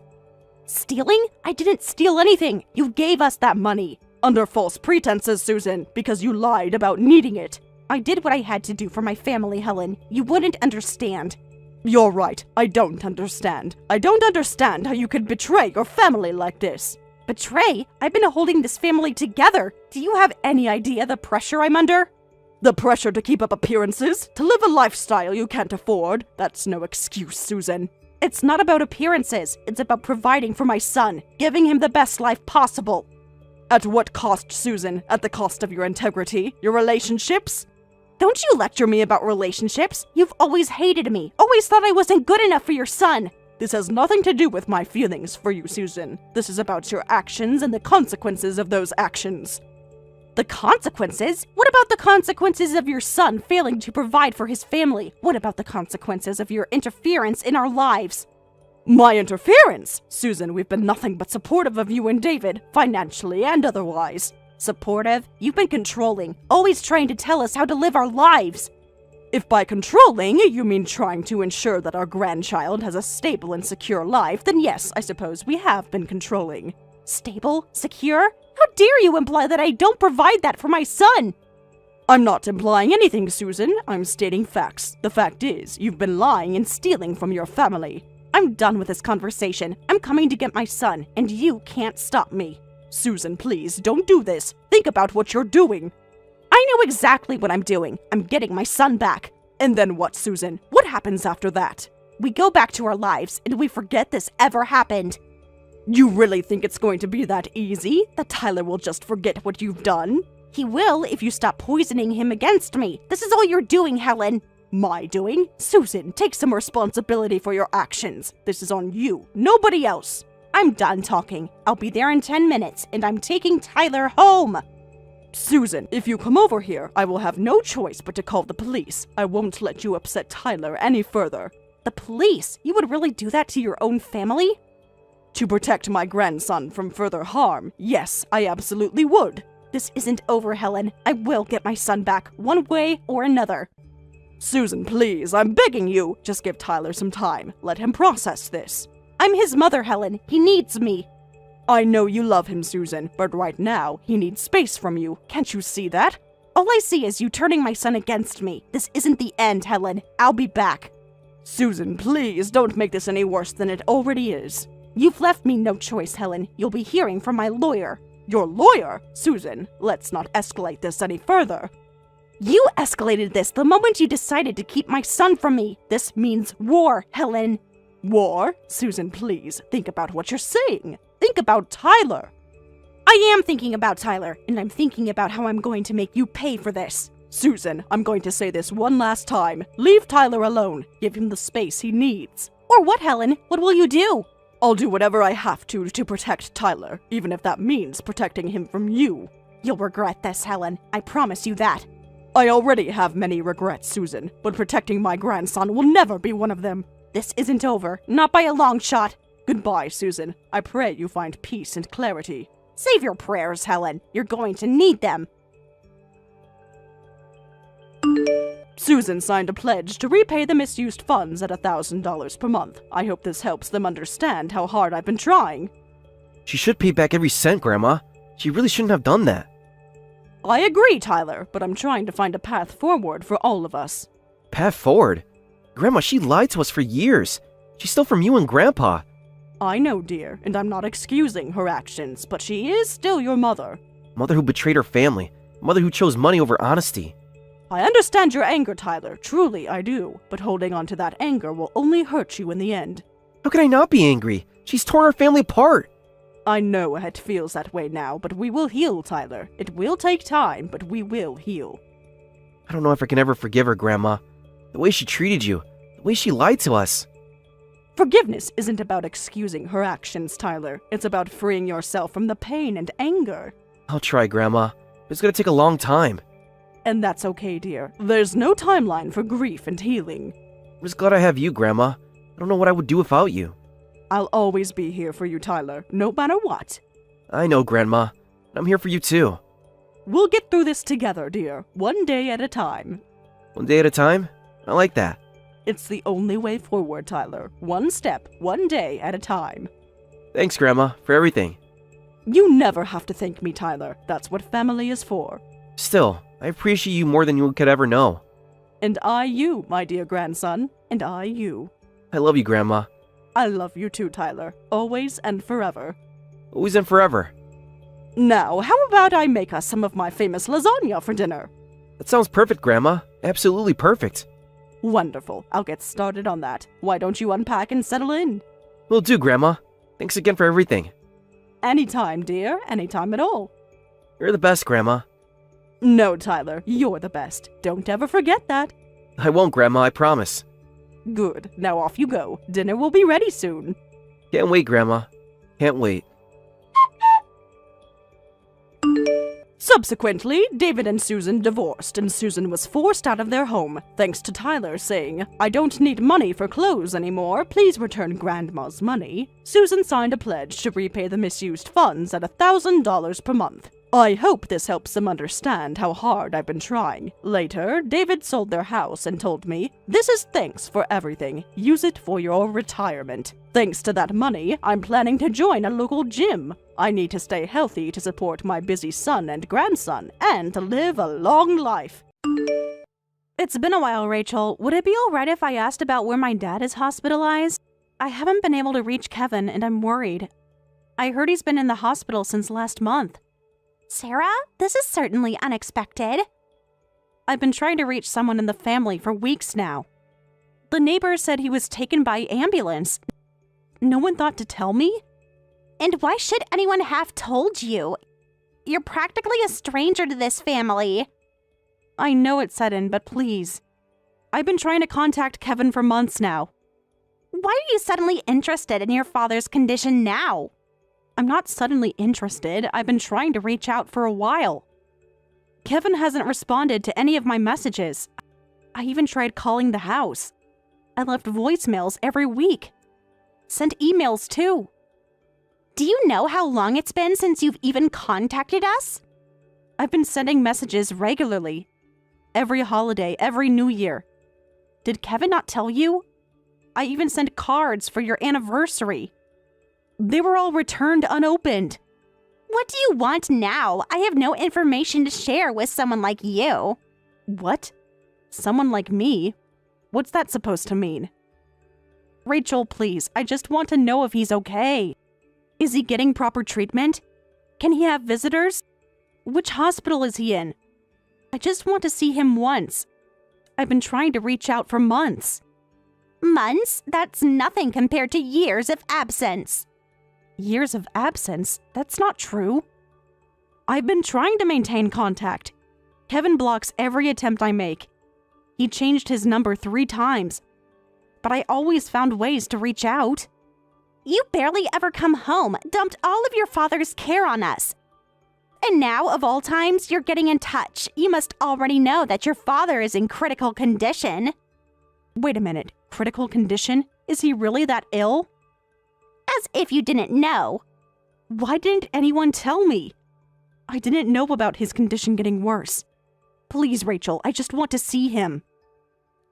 Stealing? I didn't steal anything. You gave us that money. Under false pretenses, Susan, because you lied about needing it. I did what I had to do for my family, Helen. You wouldn't understand. You're right. I don't understand. I don't understand how you could betray your family like this. Betray? I've been holding this family together. Do you have any idea the pressure I'm under? The pressure to keep up appearances, to live a lifestyle you can't afford. That's no excuse, Susan. It's not about appearances. It's about providing for my son, giving him the best life possible. At what cost, Susan? At the cost of your integrity? Your relationships? Don't you lecture me about relationships. You've always hated me, always thought I wasn't good enough for your son. This has nothing to do with my feelings for you, Susan. This is about your actions and the consequences of those actions. The consequences? What about the consequences of your son failing to provide for his family? What about the consequences of your interference in our lives? My interference? Susan, we've been nothing but supportive of you and David, financially and otherwise. Supportive? You've been controlling, always trying to tell us how to live our lives. If by controlling you mean trying to ensure that our grandchild has a stable and secure life, then yes, I suppose we have been controlling. Stable? Secure? How dare you imply that I don't provide that for my son? I'm not implying anything, Susan. I'm stating facts. The fact is, you've been lying and stealing from your family. I'm done with this conversation. I'm coming to get my son, and you can't stop me. Susan, please, don't do this. Think about what you're doing. I know exactly what I'm doing. I'm getting my son back. And then what, Susan? What happens after that? We go back to our lives, and we forget this ever happened. You really think it's going to be that easy? That Tyler will just forget what you've done? He will if you stop poisoning him against me. This is all you're doing, Helen. My doing? Susan, take some responsibility for your actions. This is on you, nobody else. I'm done talking. I'll be there in 10 minutes, and I'm taking Tyler home. Susan, if you come over here, I will have no choice but to call the police. I won't let you upset Tyler any further. The police? You would really do that to your own family? To protect my grandson from further harm, yes, I absolutely would. This isn't over, Helen. I will get my son back, one way or another. Susan, please, I'm begging you. Just give Tyler some time. Let him process this. I'm his mother, Helen. He needs me. I know you love him, Susan, but right now, he needs space from you. Can't you see that? All I see is you turning my son against me. This isn't the end, Helen. I'll be back. Susan, please, don't make this any worse than it already is. You've left me no choice, Helen. You'll be hearing from my lawyer. Your lawyer? Susan, let's not escalate this any further. You escalated this the moment you decided to keep my son from me. This means war, Helen. War? Susan, please, think about what you're saying. Think about Tyler. I am thinking about Tyler, and I'm thinking about how I'm going to make you pay for this. Susan, I'm going to say this one last time. Leave Tyler alone. Give him the space he needs. Or what, Helen? What will you do? I'll do whatever I have to protect Tyler, even if that means protecting him from you. You'll regret this, Helen. I promise you that. I already have many regrets, Susan, but protecting my grandson will never be one of them. This isn't over, not by a long shot. Goodbye, Susan. I pray you find peace and clarity. Save your prayers, Helen. You're going to need them. Susan signed a pledge to repay the misused funds at $1,000 per month. I hope this helps them understand how hard I've been trying. She should pay back every cent, Grandma. She really shouldn't have done that. I agree, Tyler, but I'm trying to find a path forward for all of us. Path forward? Grandma, she lied to us for years. She stole from you and Grandpa. I know, dear, and I'm not excusing her actions, but she is still your mother. Mother who betrayed her family. Mother who chose money over honesty. I understand your anger, Tyler. Truly, I do. But holding on to that anger will only hurt you in the end. How can I not be angry? She's torn our family apart. I know it feels that way now, but we will heal, Tyler. It will take time, but we will heal. I don't know if I can ever forgive her, Grandma. The way she treated you. The way she lied to us. Forgiveness isn't about excusing her actions, Tyler. It's about freeing yourself from the pain and anger. I'll try, Grandma. But it's gonna take a long time. And that's okay, dear. There's no timeline for grief and healing. I'm just glad I have you, Grandma. I don't know what I would do without you. I'll always be here for you, Tyler, no matter what. I know, Grandma. I'm here for you too. We'll get through this together, dear. One day at a time. One day at a time? I like that. It's the only way forward, Tyler. One step, one day at a time. Thanks, Grandma, for everything. You never have to thank me, Tyler. That's what family is for. Still, I appreciate you more than you could ever know. And I you, my dear grandson. And I you. I love you, Grandma. I love you too, Tyler. Always and forever. Always and forever. Now, how about I make us some of my famous lasagna for dinner? That sounds perfect, Grandma. Absolutely perfect. Wonderful. I'll get started on that. Why don't you unpack and settle in? Will do, Grandma. Thanks again for everything. Anytime, dear. Anytime at all. You're the best, Grandma. No, Tyler. You're the best. Don't ever forget that. I won't, Grandma, I promise. Good. Now off you go. Dinner will be ready soon. Can't wait, Grandma. Can't wait. Subsequently, David and Susan divorced, and Susan was forced out of their home, thanks to Tyler saying, "I don't need money for clothes anymore, please return Grandma's money." Susan signed a pledge to repay the misused funds at $1,000 per month. I hope this helps them understand how hard I've been trying. Later, David sold their house and told me, "This is thanks for everything. Use it for your retirement." Thanks to that money, I'm planning to join a local gym. I need to stay healthy to support my busy son and grandson, and to live a long life. It's been a while, Rachel. Would it be alright if I asked about where my dad is hospitalized? I haven't been able to reach Kevin, and I'm worried. I heard he's been in the hospital since last month. Sarah, this is certainly unexpected. I've been trying to reach someone in the family for weeks now. The neighbor said he was taken by ambulance. No one thought to tell me? And why should anyone have told you? You're practically a stranger to this family. I know it's sudden, but please. I've been trying to contact Kevin for months now. Why are you suddenly interested in your father's condition now? I'm not suddenly interested. I've been trying to reach out for a while. Kevin hasn't responded to any of my messages. I even tried calling the house. I left voicemails every week. Sent emails too. Do you know how long it's been since you've even contacted us? I've been sending messages regularly. Every holiday, every New Year. Did Kevin not tell you? I even sent cards for your anniversary. They were all returned unopened. What do you want now? I have no information to share with someone like you. What? Someone like me? What's that supposed to mean? Rachel, please, I just want to know if he's okay. Is he getting proper treatment? Can he have visitors? Which hospital is he in? I just want to see him once. I've been trying to reach out for months. Months? That's nothing compared to years of absence. Years of absence? That's not true. I've been trying to maintain contact. Kevin blocks every attempt I make. He changed his number 3 times. But I always found ways to reach out. You barely ever come home, dumped all of your father's care on us. And now, of all times, you're getting in touch. You must already know that your father is in critical condition. Wait a minute. Critical condition? Is he really that ill? As if you didn't know. Why didn't anyone tell me? I didn't know about his condition getting worse. Please, Rachel, I just want to see him.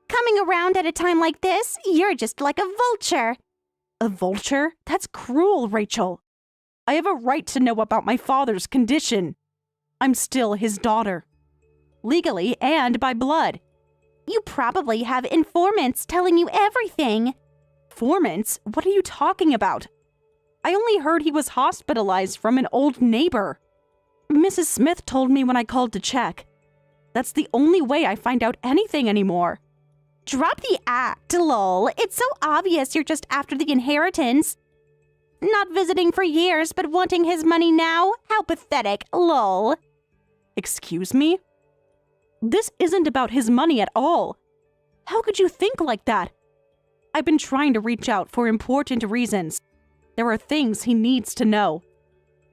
Coming around at a time like this, you're just like a vulture. A vulture? That's cruel, Rachel. I have a right to know about my father's condition. I'm still his daughter. Legally and by blood. You probably have informants telling you everything. Informants? What are you talking about? I only heard he was hospitalized from an old neighbor. Mrs. Smith told me when I called to check. That's the only way I find out anything anymore. Drop the act, lol. It's so obvious you're just after the inheritance. Not visiting for years, but wanting his money now? How pathetic, lol. Excuse me? This isn't about his money at all. How could you think like that? I've been trying to reach out for important reasons. There are things he needs to know.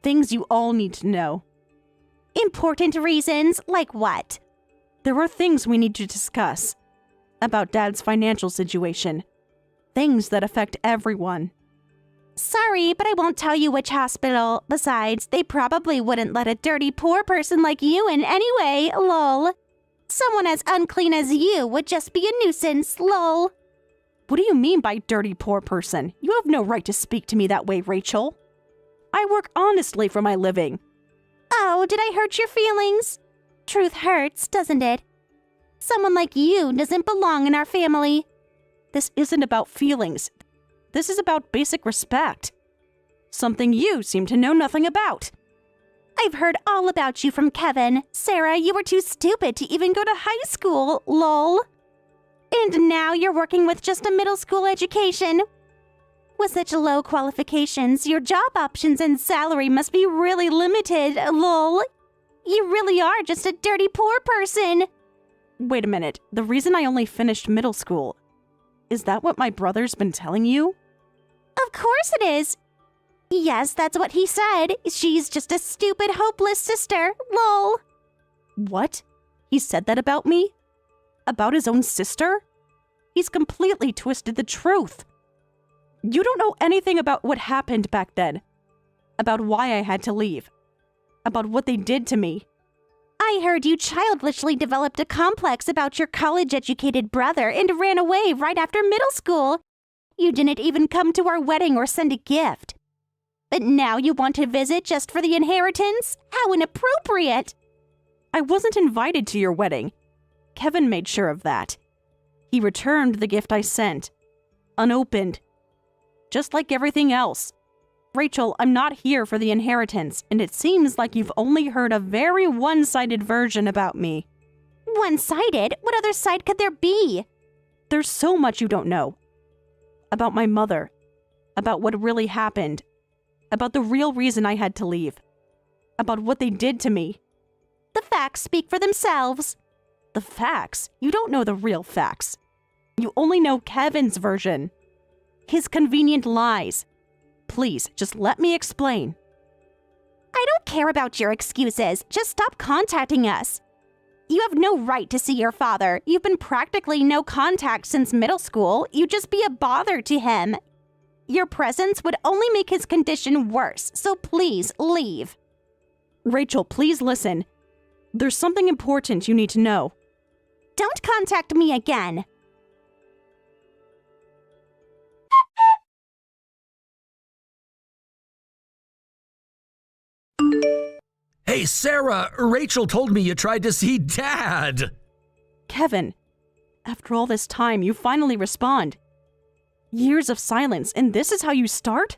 Things you all need to know. Important reasons? Like what? There are things we need to discuss. About Dad's financial situation. Things that affect everyone. Sorry, but I won't tell you which hospital. Besides, they probably wouldn't let a dirty poor person like you in anyway, lol. Someone as unclean as you would just be a nuisance, lol. What do you mean by dirty poor person? You have no right to speak to me that way, Rachel. I work honestly for my living. Oh, did I hurt your feelings? Truth hurts, doesn't it? Someone like you doesn't belong in our family. This isn't about feelings. This is about basic respect. Something you seem to know nothing about. I've heard all about you from Kevin. Sarah, you were too stupid to even go to high school, lol. And now you're working with just a middle school education. With such low qualifications, your job options and salary must be really limited, lol. You really are just a dirty poor person. Wait a minute. The reason I only finished middle school, is that what my brother's been telling you? Of course it is. Yes, that's what he said. She's just a stupid, hopeless sister, lol. What? He said that about me? About his own sister? He's completely twisted the truth. You don't know anything about what happened back then. About why I had to leave. About what they did to me. I heard you childishly developed a complex about your college-educated brother and ran away right after middle school. You didn't even come to our wedding or send a gift. But now you want to visit just for the inheritance? How inappropriate! I wasn't invited to your wedding. Kevin made sure of that. He returned the gift I sent. Unopened. Just like everything else. Rachel, I'm not here for the inheritance, and it seems like you've only heard a very one-sided version about me. one-sided. What other side could there be? There's so much you don't know. About my mother. About what really happened. About the real reason I had to leave. About what they did to me. The facts speak for themselves. The facts? You don't know the real facts. You only know Kevin's version. His convenient lies. Please, just let me explain. I don't care about your excuses. Just stop contacting us. You have no right to see your father. You've been practically no contact since middle school. You'd just be a bother to him. Your presence would only make his condition worse, so please leave. Rachel, please listen. There's something important you need to know. Don't contact me again. Hey, Sarah, Rachel told me you tried to see Dad. Kevin, after all this time, you finally respond. Years of silence, and this is how you start?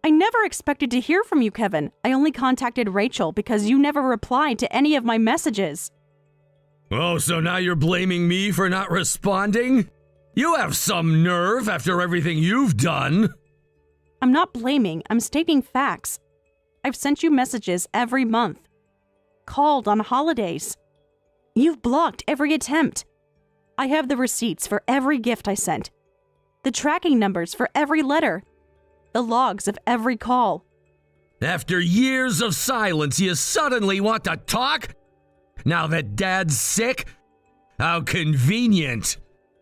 I never expected to hear from you, Kevin. I only contacted Rachel because you never replied to any of my messages. Oh, so now you're blaming me for not responding? You have some nerve after everything you've done. I'm not blaming, I'm stating facts. I've sent you messages every month. Called on holidays. You've blocked every attempt. I have the receipts for every gift I sent. The tracking numbers for every letter. The logs of every call. After years of silence, you suddenly want to talk? Now that Dad's sick? How convenient.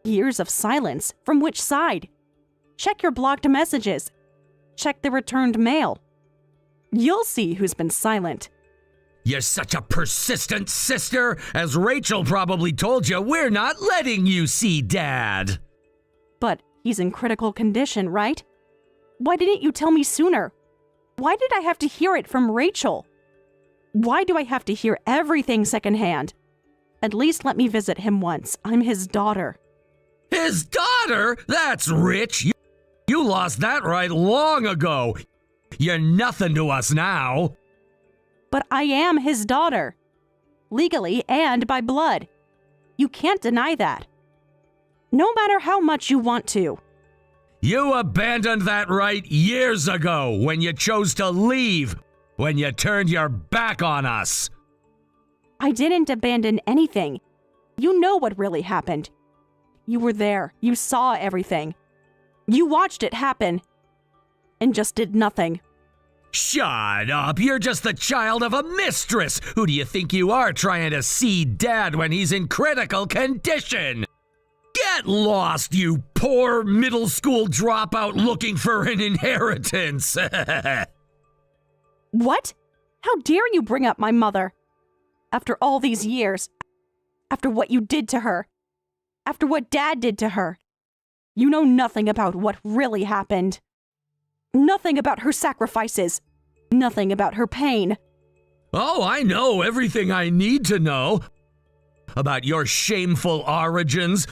Years of silence? From which side? Check your blocked messages. Check the returned mail. You'll see who's been silent. You're such a persistent sister. As Rachel probably told you, we're not letting you see Dad. But he's in critical condition, right? Why didn't you tell me sooner? Why did I have to hear it from Rachel? Why do I have to hear everything secondhand? At least let me visit him once. I'm his daughter. His daughter? That's rich. You lost that right long ago. You're nothing to us now. But I am his daughter. Legally and by blood. You can't deny that. No matter how much you want to. You abandoned that right years ago when you chose to leave, when you turned your back on us. I didn't abandon anything. You know what really happened. You were there. You saw everything. You watched it happen. And just did nothing. Shut up. You're just the child of a mistress. Who do you think you are trying to see Dad when he's in critical condition? Get lost, you poor middle school dropout looking for an inheritance. What? How dare you bring up my mother? After all these years. After what you did to her. After what Dad did to her. You know nothing about what really happened. Nothing about her sacrifices. Nothing about her pain. Oh, I know everything I need to know. About your shameful origins.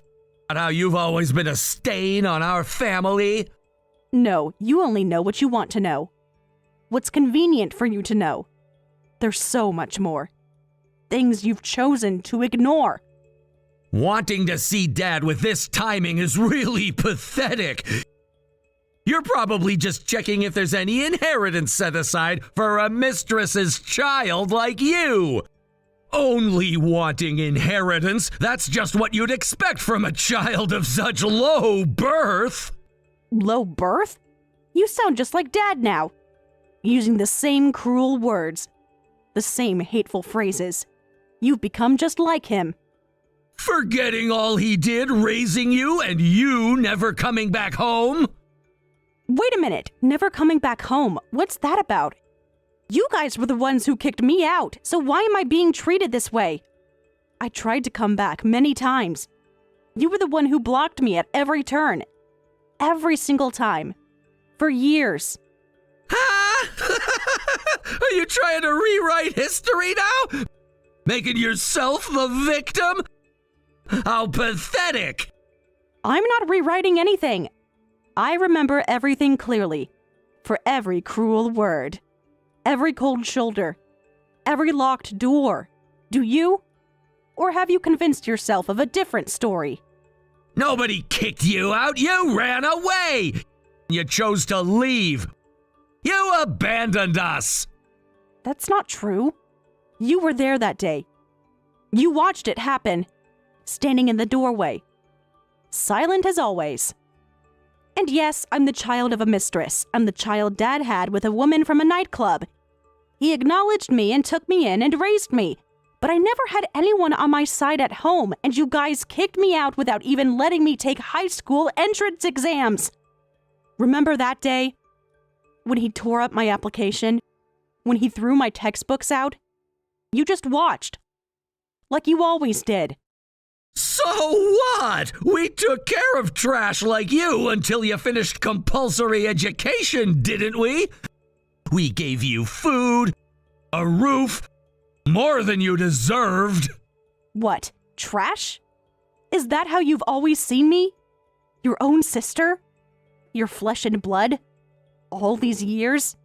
About how you've always been a stain on our family. No, you only know what you want to know. What's convenient for you to know. There's so much more. Things you've chosen to ignore. Wanting to see Dad with this timing is really pathetic. You're probably just checking if there's any inheritance set aside for a mistress's child like you. Only wanting inheritance, that's just what you'd expect from a child of such low birth. Low birth? You sound just like Dad now. Using the same cruel words. The same hateful phrases. You've become just like him. Forgetting all he did raising you and you never coming back home? Wait a minute, never coming back home. What's that about? You guys were the ones who kicked me out, so why am I being treated this way? I tried to come back many times. You were the one who blocked me at every turn. Every single time. For years. Ha! Are you trying to rewrite history now? Making yourself the victim? How pathetic! I'm not rewriting anything. I remember everything clearly. For every cruel word. Every cold shoulder. Every locked door. Do you? Or have you convinced yourself of a different story? Nobody kicked you out. You ran away. You chose to leave. You abandoned us. That's not true. You were there that day. You watched it happen, standing in the doorway, silent as always. And yes, I'm the child of a mistress. I'm the child Dad had with a woman from a nightclub. He acknowledged me and took me in and raised me. But I never had anyone on my side at home, and you guys kicked me out without even letting me take high school entrance exams. Remember that day? When he tore up my application? When he threw my textbooks out? You just watched. Like you always did. So what? We took care of trash like you until you finished compulsory education, didn't we? We gave you food, a roof, more than you deserved. What? Trash? Is that how you've always seen me? Your own sister? Your flesh and blood? All these years?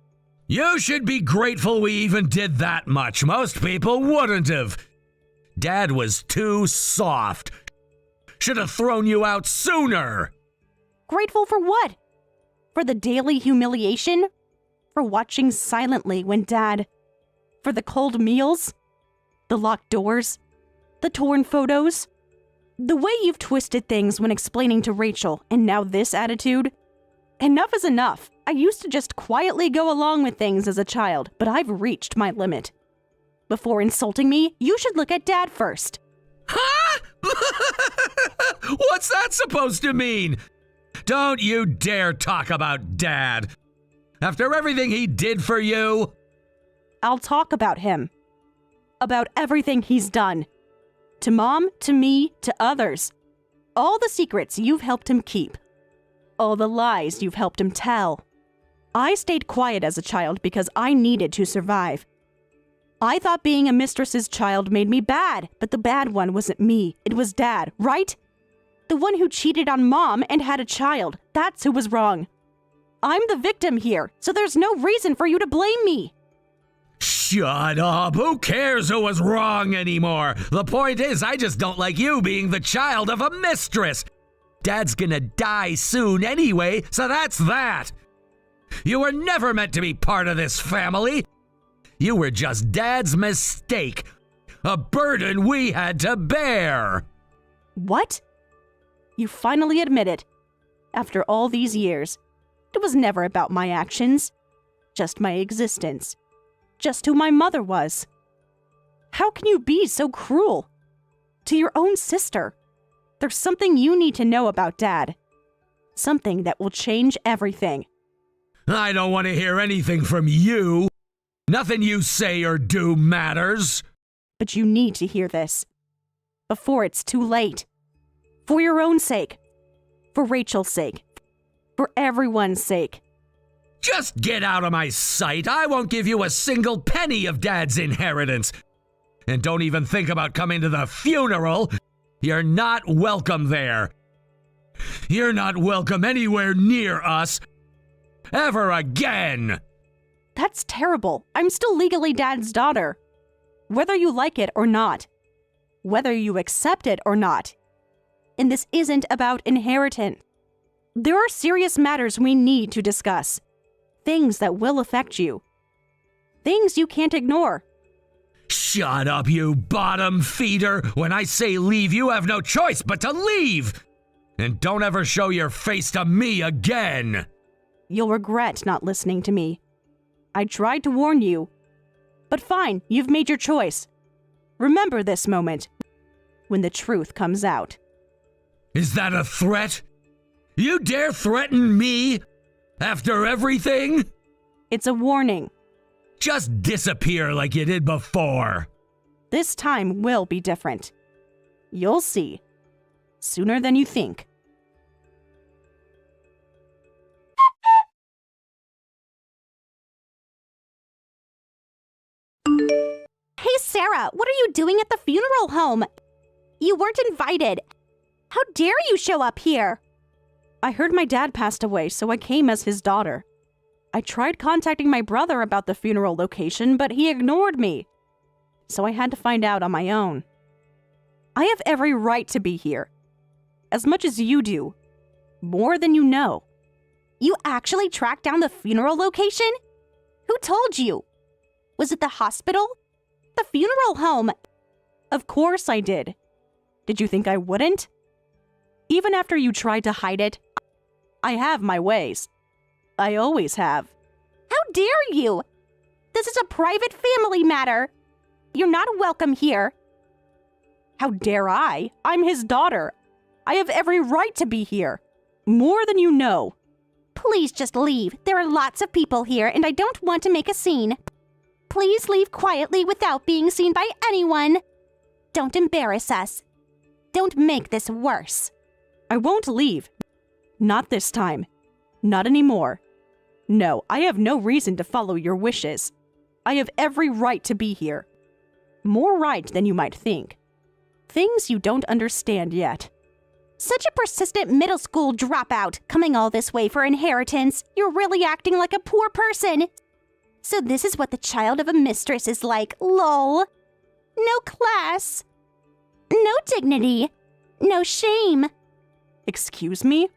You should be grateful we even did that much. Most people wouldn't have. Dad was too soft. Should have thrown you out sooner. Grateful for what? For the daily humiliation? For watching silently when Dad... For the cold meals? The locked doors? The torn photos? The way you've twisted things when explaining to Rachel, and now this attitude? Enough is enough. I used to just quietly go along with things as a child, but I've reached my limit. Before insulting me, you should look at Dad first. Huh? What's that supposed to mean? Don't you dare talk about Dad. After everything he did for you. I'll talk about him. About everything he's done. To Mom, to me, to others. All the secrets you've helped him keep. All the lies you've helped him tell. I stayed quiet as a child because I needed to survive. I thought being a mistress's child made me bad, but the bad one wasn't me. It was Dad, right? The one who cheated on Mom and had a child. That's who was wrong. I'm the victim here, so there's no reason for you to blame me. Shut up. Who cares who was wrong anymore? The point is, I just don't like you being the child of a mistress. Dad's gonna die soon anyway, so that's that. You were never meant to be part of this family. You were just Dad's mistake. A burden we had to bear. What? You finally admit it. After all these years, it was never about my actions. Just my existence. Just who my mother was. How can you be so cruel? To your own sister. There's something you need to know about Dad. Something that will change everything. I don't want to hear anything from you. Nothing you say or do matters. But you need to hear this. Before it's too late. For your own sake. For Rachel's sake. For everyone's sake. Just get out of my sight. I won't give you a single penny of Dad's inheritance. And don't even think about coming to the funeral. You're not welcome there. You're not welcome anywhere near us. Ever again. That's terrible. I'm still legally Dad's daughter. Whether you like it or not. Whether you accept it or not. And this isn't about inheritance. There are serious matters we need to discuss. Things that will affect you. Things you can't ignore. Shut up, you bottom feeder. When I say leave, you have no choice but to leave. And don't ever show your face to me again. You'll regret not listening to me. I tried to warn you. But fine, you've made your choice. Remember this moment. When the truth comes out. Is that a threat? You dare threaten me? After everything? It's a warning. Just disappear like you did before. This time will be different. You'll see. Sooner than you think. Hey, Sarah, what are you doing at the funeral home? You weren't invited. How dare you show up here? I heard my dad passed away, so I came as his daughter. I tried contacting my brother about the funeral location, but he ignored me. So I had to find out on my own. I have every right to be here. As much as you do. More than you know. You actually tracked down the funeral location? Who told you? Was it the hospital? The funeral home? Of course I did. Did you think I wouldn't? Even after you tried to hide it, I have my ways. I always have. How dare you? This is a private family matter. You're not welcome here. How dare I? I'm his daughter. I have every right to be here. More than you know. Please just leave. There are lots of people here, and I don't want to make a scene. Please leave quietly without being seen by anyone. Don't embarrass us. Don't make this worse. I won't leave. Not this time. Not anymore. No, I have no reason to follow your wishes. I have every right to be here. More right than you might think. Things you don't understand yet. Such a persistent middle school dropout, coming all this way for inheritance. You're really acting like a poor person. So this is what the child of a mistress is like, lol. No class. No dignity. No shame. Excuse me?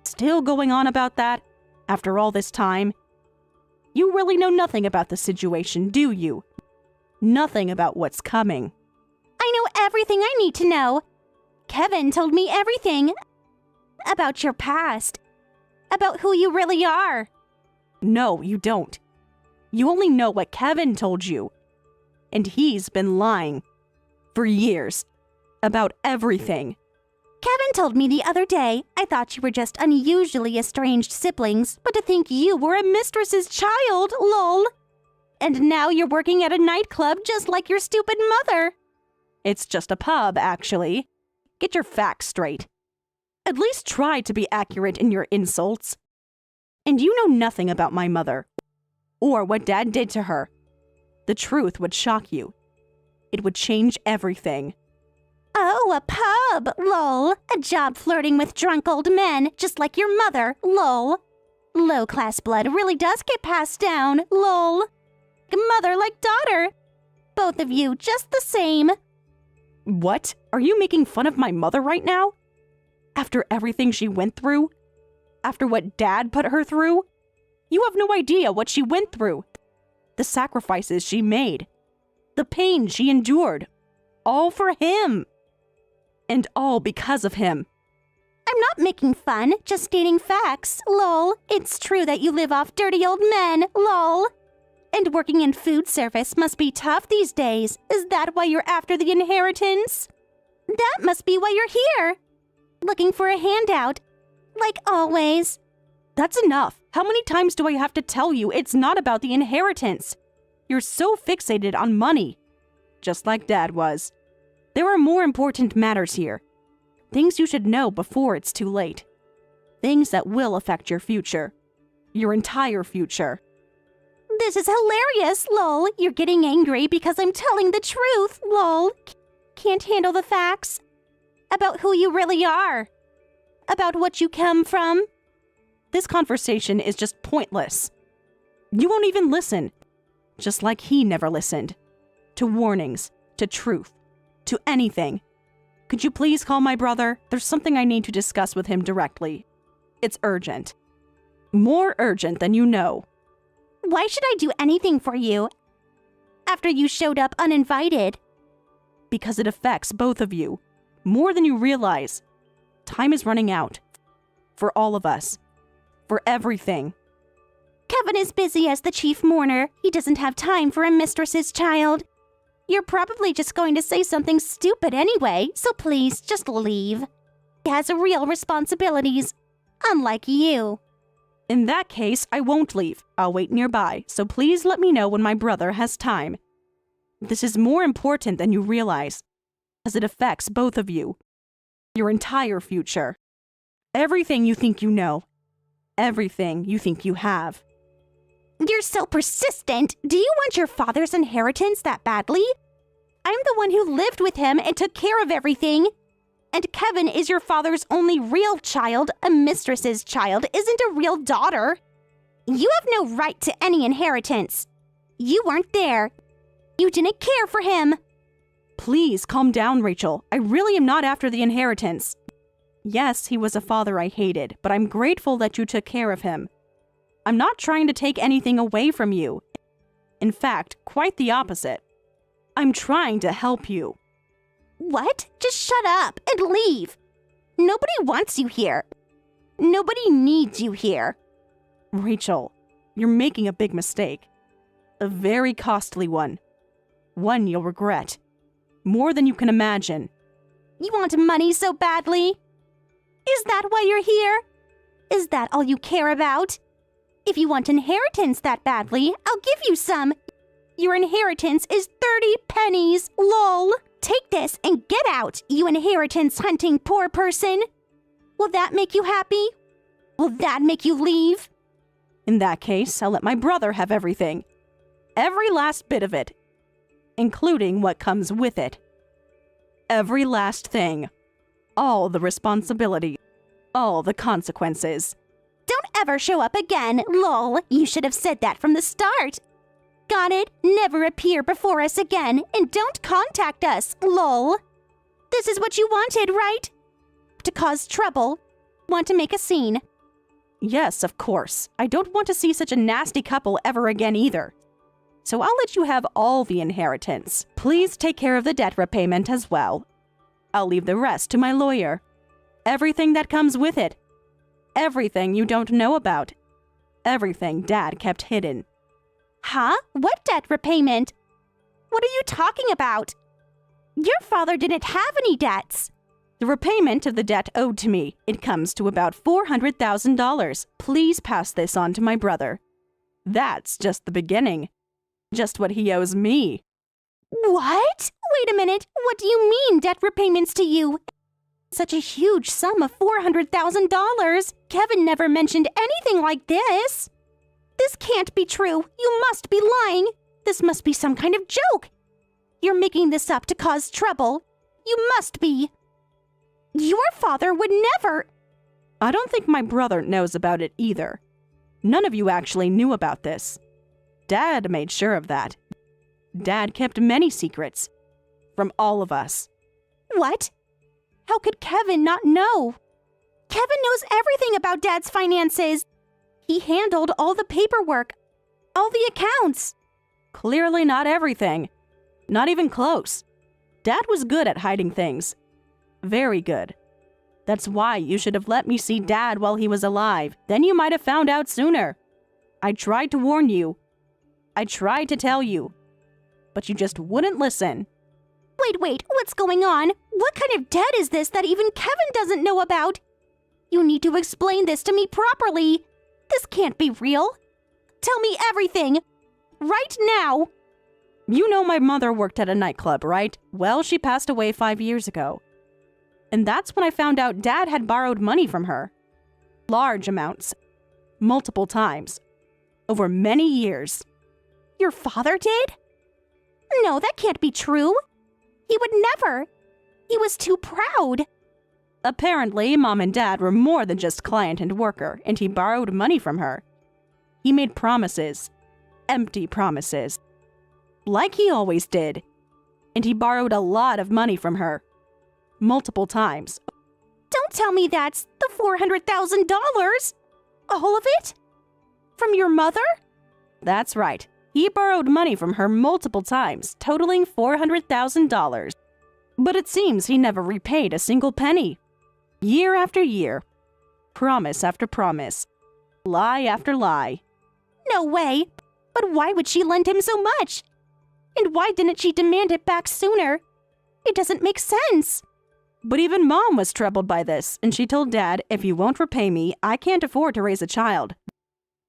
Still going on about that? After all this time? You really know nothing about the situation, do you? Nothing about what's coming. I know everything I need to know. Kevin told me everything. About your past. About who you really are. No, you don't. You only know what Kevin told you. And he's been lying. For years. About everything. Kevin told me the other day, I thought you were just unusually estranged siblings, but to think you were a mistress's child, lol. And now you're working at a nightclub just like your stupid mother. It's just a pub, actually. Get your facts straight. At least try to be accurate in your insults. And you know nothing about my mother. Or what Dad did to her. The truth would shock you. It would change everything. Oh, a pub, lol. A job flirting with drunk old men, just like your mother, lol. Low-class blood really does get passed down, lol. Mother like daughter. Both of you just the same. What? Are you making fun of my mother right now? After everything she went through? After what Dad put her through? You have no idea what she went through. The sacrifices she made. The pain she endured. All for him. And all because of him. I'm not making fun, just stating facts, lol. It's true that you live off dirty old men, lol. And working in food service must be tough these days. Is that why you're after the inheritance? That must be why you're here. Looking for a handout. Like always. That's enough. How many times do I have to tell you it's not about the inheritance? You're so fixated on money. Just like Dad was. There are more important matters here. Things you should know before it's too late. Things that will affect your future. Your entire future. This is hilarious, lol. You're getting angry because I'm telling the truth, lol. Can't handle the facts. About who you really are. About what you come from. This conversation is just pointless. You won't even listen. Just like he never listened. To warnings. To truth. To anything. Could you please call my brother? There's something I need to discuss with him directly. It's urgent. More urgent than you know. Why should I do anything for you? After you showed up uninvited. Because it affects both of you. More than you realize. Time is running out. For all of us. For everything. Kevin is busy as the chief mourner. He doesn't have time for a mistress's child. You're probably just going to say something stupid anyway, so please, just leave. He has real responsibilities, unlike you. In that case, I won't leave. I'll wait nearby, so please let me know when my brother has time. This is more important than you realize, as it affects both of you. Your entire future. Everything you think you know. Everything you think you have. You're so persistent. Do you want your father's inheritance that badly? I'm the one who lived with him and took care of everything. And Kevin is your father's only real child. A mistress's child isn't a real daughter. You have no right to any inheritance. You weren't there. You didn't care for him. Please calm down, Rachel. I really am not after the inheritance. Yes, he was a father I hated, but I'm grateful that you took care of him. I'm not trying to take anything away from you. In fact, quite the opposite. I'm trying to help you. What? Just shut up and leave. Nobody wants you here. Nobody needs you here. Rachel, you're making a big mistake. A very costly one. One you'll regret. More than you can imagine. You want money so badly? Is that why you're here? Is that all you care about? If you want inheritance that badly, I'll give you some. Your inheritance is 30 pennies, lol. Take this and get out, you inheritance-hunting poor person. Will that make you happy? Will that make you leave? In that case, I'll let my brother have everything. Every last bit of it. Including what comes with it. Every last thing. All the responsibility. All the consequences. Don't ever show up again, lol. You should have said that from the start. Got it? Never appear before us again, and don't contact us, lol. This is what you wanted, right? To cause trouble. Want to make a scene. Yes, of course. I don't want to see such a nasty couple ever again either. So I'll let you have all the inheritance. Please take care of the debt repayment as well. I'll leave the rest to my lawyer. Everything that comes with it. Everything you don't know about. Everything Dad kept hidden. Huh? What debt repayment? What are you talking about? Your father didn't have any debts. The repayment of the debt owed to me. It comes to about $400,000. Please pass this on to my brother. That's just the beginning. Just what he owes me. What? Wait a minute. What do you mean, debt repayments to you? Such a huge sum of $400,000. Kevin never mentioned anything like this. This can't be true. You must be lying. This must be some kind of joke. You're making this up to cause trouble. You must be. Your father would never. I don't think my brother knows about it either. None of you actually knew about this. Dad made sure of that. Dad kept many secrets. From all of us. What? How could Kevin not know? Kevin knows everything about Dad's finances. He handled all the paperwork, all the accounts. Clearly not everything. Not even close. Dad was good at hiding things. Very good. That's why you should have let me see Dad while he was alive. Then you might have found out sooner. I tried to warn you. I tried to tell you. But you just wouldn't listen. Wait, what's going on? What kind of debt is this that even Kevin doesn't know about? You need to explain this to me properly. This can't be real. Tell me everything. Right now. You know my mother worked at a nightclub, right? Well, she passed away 5 years ago. And that's when I found out Dad had borrowed money from her. Large amounts. Multiple times. Over many years. Your father did? No, that can't be true. He would never. He was too proud. Apparently, Mom and Dad were more than just client and worker, and he borrowed money from her. He made promises. Empty promises. Like he always did. And he borrowed a lot of money from her. Multiple times. Don't tell me that's the $400,000. All of it? From your mother? That's right. He borrowed money from her multiple times, totaling $400,000. But it seems he never repaid a single penny. Year after year. Promise after promise. Lie after lie. No way. But why would she lend him so much? And why didn't she demand it back sooner? It doesn't make sense. But even Mom was troubled by this, and she told Dad, if you won't repay me, I can't afford to raise a child.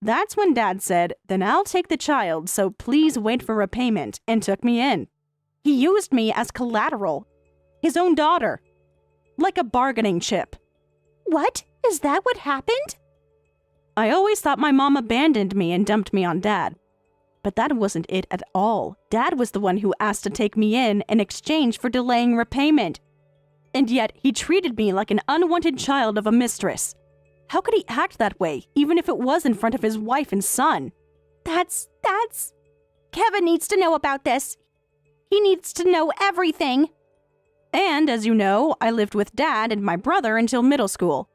That's when Dad said, then I'll take the child, so please wait for repayment, and took me in. He used me as collateral. His own daughter. Like a bargaining chip. What? Is that what happened? I always thought my mom abandoned me and dumped me on Dad. But that wasn't it at all. Dad was the one who asked to take me in exchange for delaying repayment. And yet, he treated me like an unwanted child of a mistress. How could he act that way, even if it was in front of his wife and son? That's... Kevin needs to know about this. He needs to know everything. And as you know, I lived with Dad and my brother until middle school.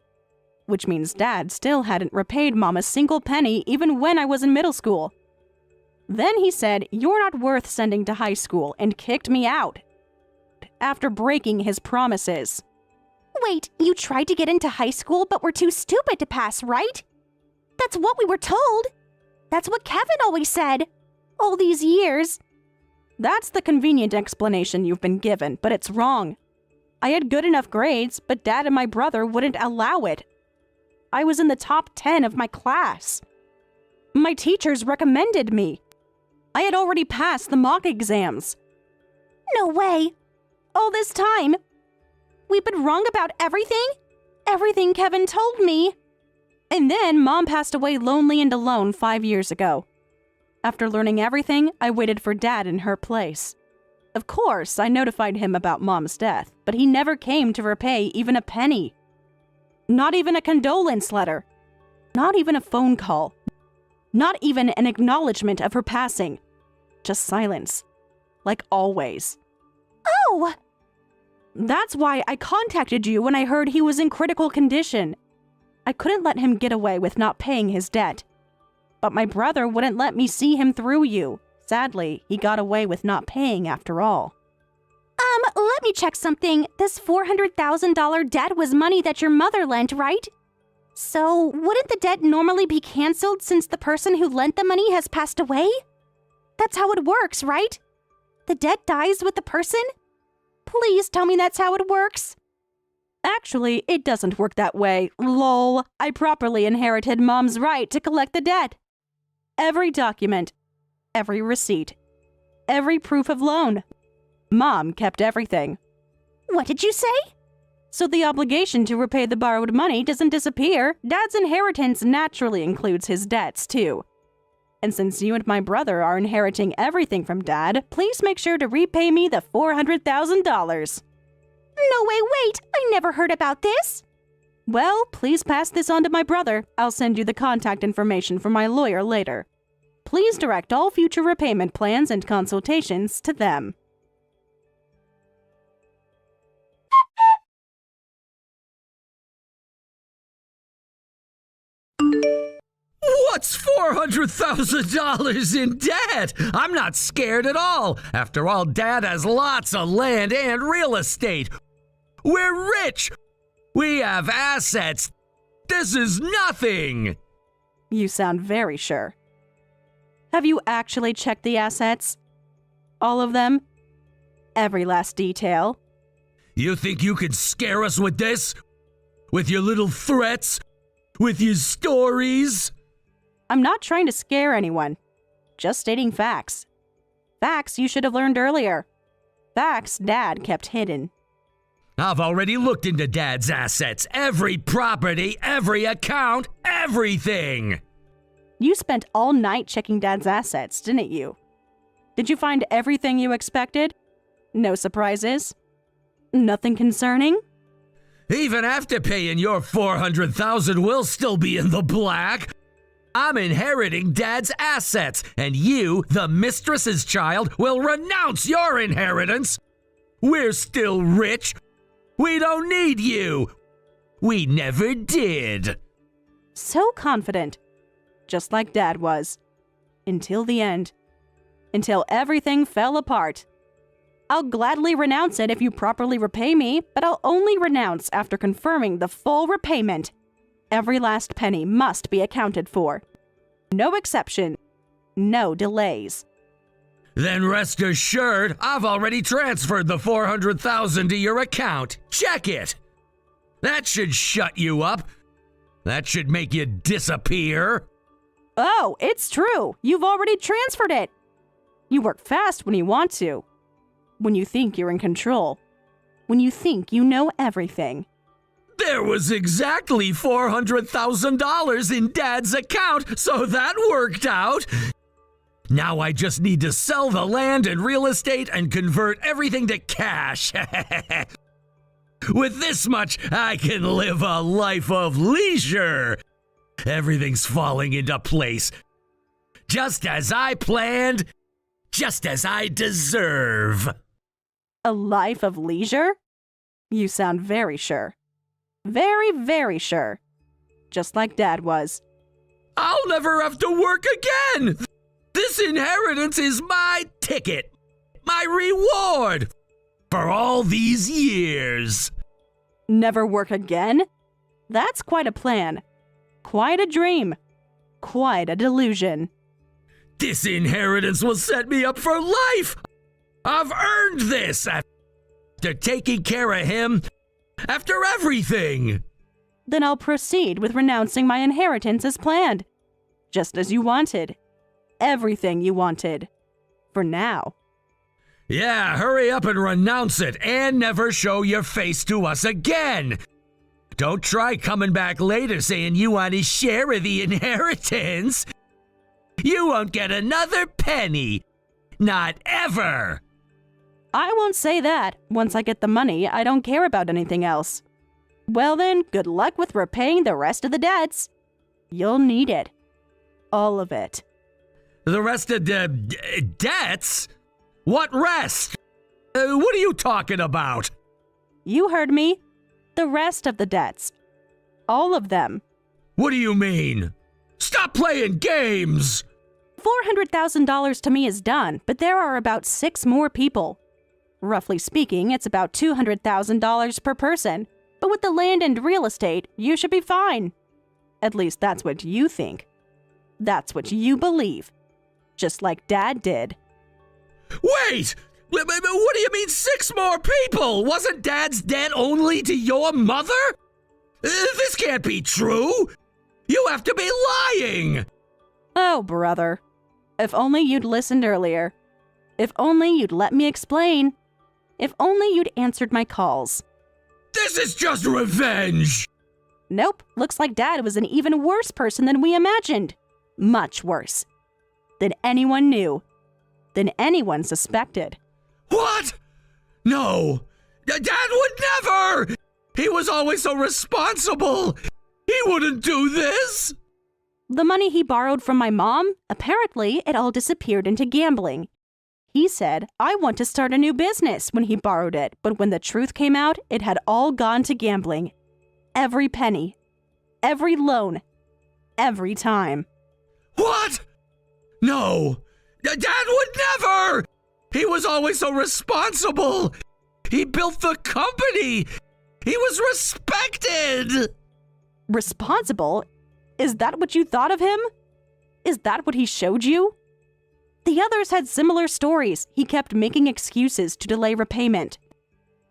Which means Dad still hadn't repaid Mom a single penny even when I was in middle school. Then he said, "You're not worth sending to high school," and kicked me out. After breaking his promises. Wait, you tried to get into high school but were too stupid to pass, right? That's what we were told. That's what Kevin always said. All these years. That's the convenient explanation you've been given, but it's wrong. I had good enough grades, but Dad and my brother wouldn't allow it. I was in the top 10 of my class. My teachers recommended me. I had already passed the mock exams. No way. All this time. We've been wrong about everything? Everything Kevin told me. And then Mom passed away lonely and alone 5 years ago. After learning everything, I waited for Dad in her place. Of course, I notified him about Mom's death, but he never came to repay even a penny. Not even a condolence letter. Not even a phone call. Not even an acknowledgement of her passing. Just silence. Like always. Oh! That's why I contacted you when I heard he was in critical condition. I couldn't let him get away with not paying his debt. But my brother wouldn't let me see him through you. Sadly, he got away with not paying after all. Let me check something. This $400,000 debt was money that your mother lent, right? So, wouldn't the debt normally be canceled since the person who lent the money has passed away? That's how it works, right? The debt dies with the person? Please tell me that's how it works. Actually, it doesn't work that way. Lol. I properly inherited Mom's right to collect the debt. Every document, every receipt, every proof of loan. Mom kept everything. What did you say? So the obligation to repay the borrowed money doesn't disappear. Dad's inheritance naturally includes his debts, too. And since you and my brother are inheriting everything from Dad, please make sure to repay me the $400,000. No way, wait! I never heard about this! Well, please pass this on to my brother. I'll send you the contact information from my lawyer later. Please direct all future repayment plans and consultations to them. What's $400,000 in debt? I'm not scared at all. After all, Dad has lots of land and real estate. We're rich. We have assets. This is nothing. You sound very sure. Have you actually checked the assets? All of them? Every last detail? You think you could scare us with this? With your little threats? With your stories? I'm not trying to scare anyone. Just stating facts. Facts you should have learned earlier. Facts Dad kept hidden. I've already looked into Dad's assets. Every property, every account, everything. You spent all night checking Dad's assets, didn't you? Did you find everything you expected? No surprises? Nothing concerning? Even after paying your $400,000, we'll still be in the black. I'm inheriting Dad's assets, and you, the mistress's child, will renounce your inheritance. We're still rich. We don't need you. We never did. So confident. Just like Dad was. Until the end. Until everything fell apart. I'll gladly renounce it if you properly repay me, but I'll only renounce after confirming the full repayment. Every last penny must be accounted for. No exception. No delays. Then rest assured, I've already transferred the $400,000 to your account. Check it. That should shut you up. That should make you disappear. Oh, it's true. You've already transferred it. You work fast when you want to. When you think you're in control. When you think you know everything. There was exactly $400,000 in Dad's account, so that worked out. Now I just need to sell the land and real estate and convert everything to cash. With this much, I can live a life of leisure. Everything's falling into place. Just as I planned, just as I deserve. A life of leisure? You sound very sure. Very, very sure. Just like Dad was. I'll never have to work again! This inheritance is my ticket, my reward for all these years. Never work again? That's quite a plan. Quite a dream. Quite a delusion. This inheritance will set me up for life! I've earned this after taking care of him, after everything! Then I'll proceed with renouncing my inheritance as planned. Just as you wanted. Everything you wanted. For now. Yeah, hurry up and renounce it and never show your face to us again! Don't try coming back later saying you want a share of the inheritance! You won't get another penny! Not ever! I won't say that. Once I get the money, I don't care about anything else. Well then, good luck with repaying the rest of the debts. You'll need it. All of it. The rest of the debts? What rest? What are you talking about? You heard me. The rest of the debts. All of them. What do you mean? Stop playing games! $400,000 to me is done, but there are about 6 more people. Roughly speaking, it's about $200,000 per person. But with the land and real estate, you should be fine. At least that's what you think. That's what you believe. Just like Dad did. Wait! What do you mean 6 more people? Wasn't Dad's debt only to your mother? This can't be true! You have to be lying! Oh, brother. If only you'd listened earlier. If only you'd let me explain. If only you'd answered my calls. This is just revenge! Nope, looks like Dad was an even worse person than we imagined. Much worse. Than anyone knew. Than anyone suspected. What? No! Dad would never! He was always so responsible! He wouldn't do this! The money he borrowed from my mom, apparently it all disappeared into gambling. He said, I want to start a new business when he borrowed it, but when the truth came out, it had all gone to gambling. Every penny. Every loan. Every time. What? No! Dad would never! He was always so responsible! He built the company! He was respected! Responsible? Is that what you thought of him? Is that what he showed you? The others had similar stories. He kept making excuses to delay repayment.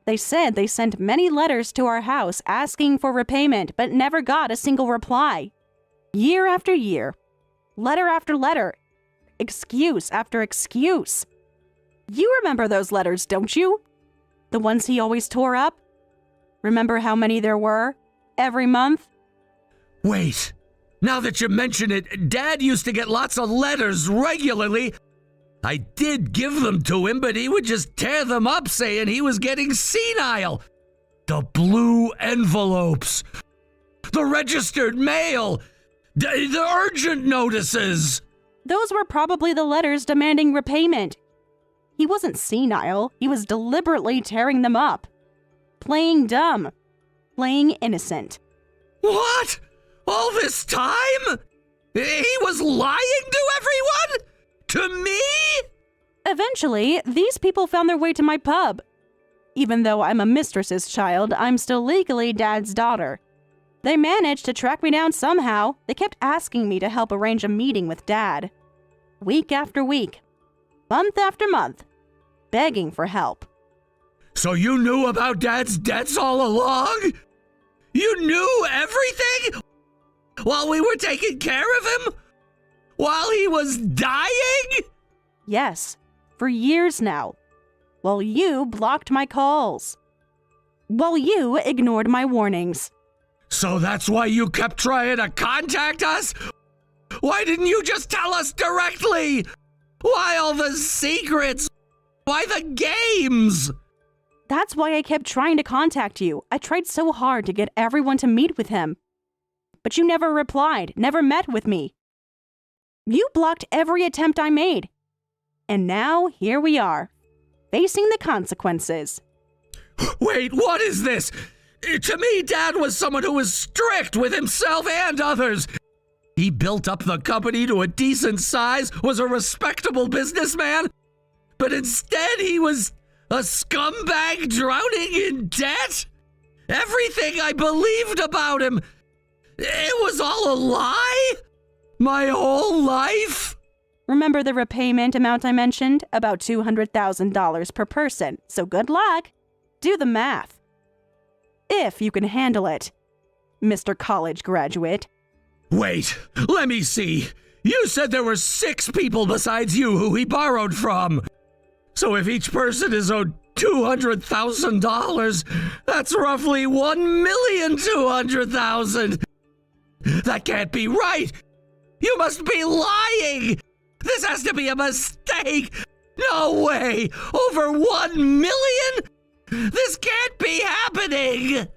They said they sent many letters to our house asking for repayment, but never got a single reply. Year after year. Letter after letter. Excuse after excuse. You remember those letters, don't you? The ones he always tore up? Remember how many there were? Every month? Wait. Now that you mention it, Dad used to get lots of letters regularly. I did give them to him, but he would just tear them up saying he was getting senile. The blue envelopes. The registered mail. The urgent notices. Those were probably the letters demanding repayment. He wasn't senile. He was deliberately tearing them up. Playing dumb. Playing innocent. What? All this time? He was lying to everyone? To me? Eventually, these people found their way to my pub. Even though I'm a mistress's child, I'm still legally Dad's daughter. They managed to track me down somehow. They kept asking me to help arrange a meeting with Dad. Week after week. Month after month. Begging for help. So you knew about Dad's debts all along? You knew everything? While we were taking care of him? While he was dying? Yes, for years now. While you blocked my calls. While you ignored my warnings. So that's why you kept trying to contact us? Why didn't you just tell us directly? Why all the secrets? Why the games? That's why I kept trying to contact you. I tried so hard to get everyone to meet with him. But you never replied, never met with me. You blocked every attempt I made. And now, here we are, facing the consequences. Wait, what is this? To me, Dad was someone who was strict with himself and others. He built up the company to a decent size, was a respectable businessman, but instead he was a scumbag drowning in debt? Everything I believed about him, it was all a lie? My whole life? Remember the repayment amount I mentioned? About $200,000 per person. So good luck. Do the math. If you can handle it, Mr. College graduate. Wait, let me see. You said there were 6 people besides you who he borrowed from. So if each person is owed $200,000, that's roughly $1,200,000. That can't be right. You must be lying. This has to be a mistake. No way. Over 1 million? This can't be happening.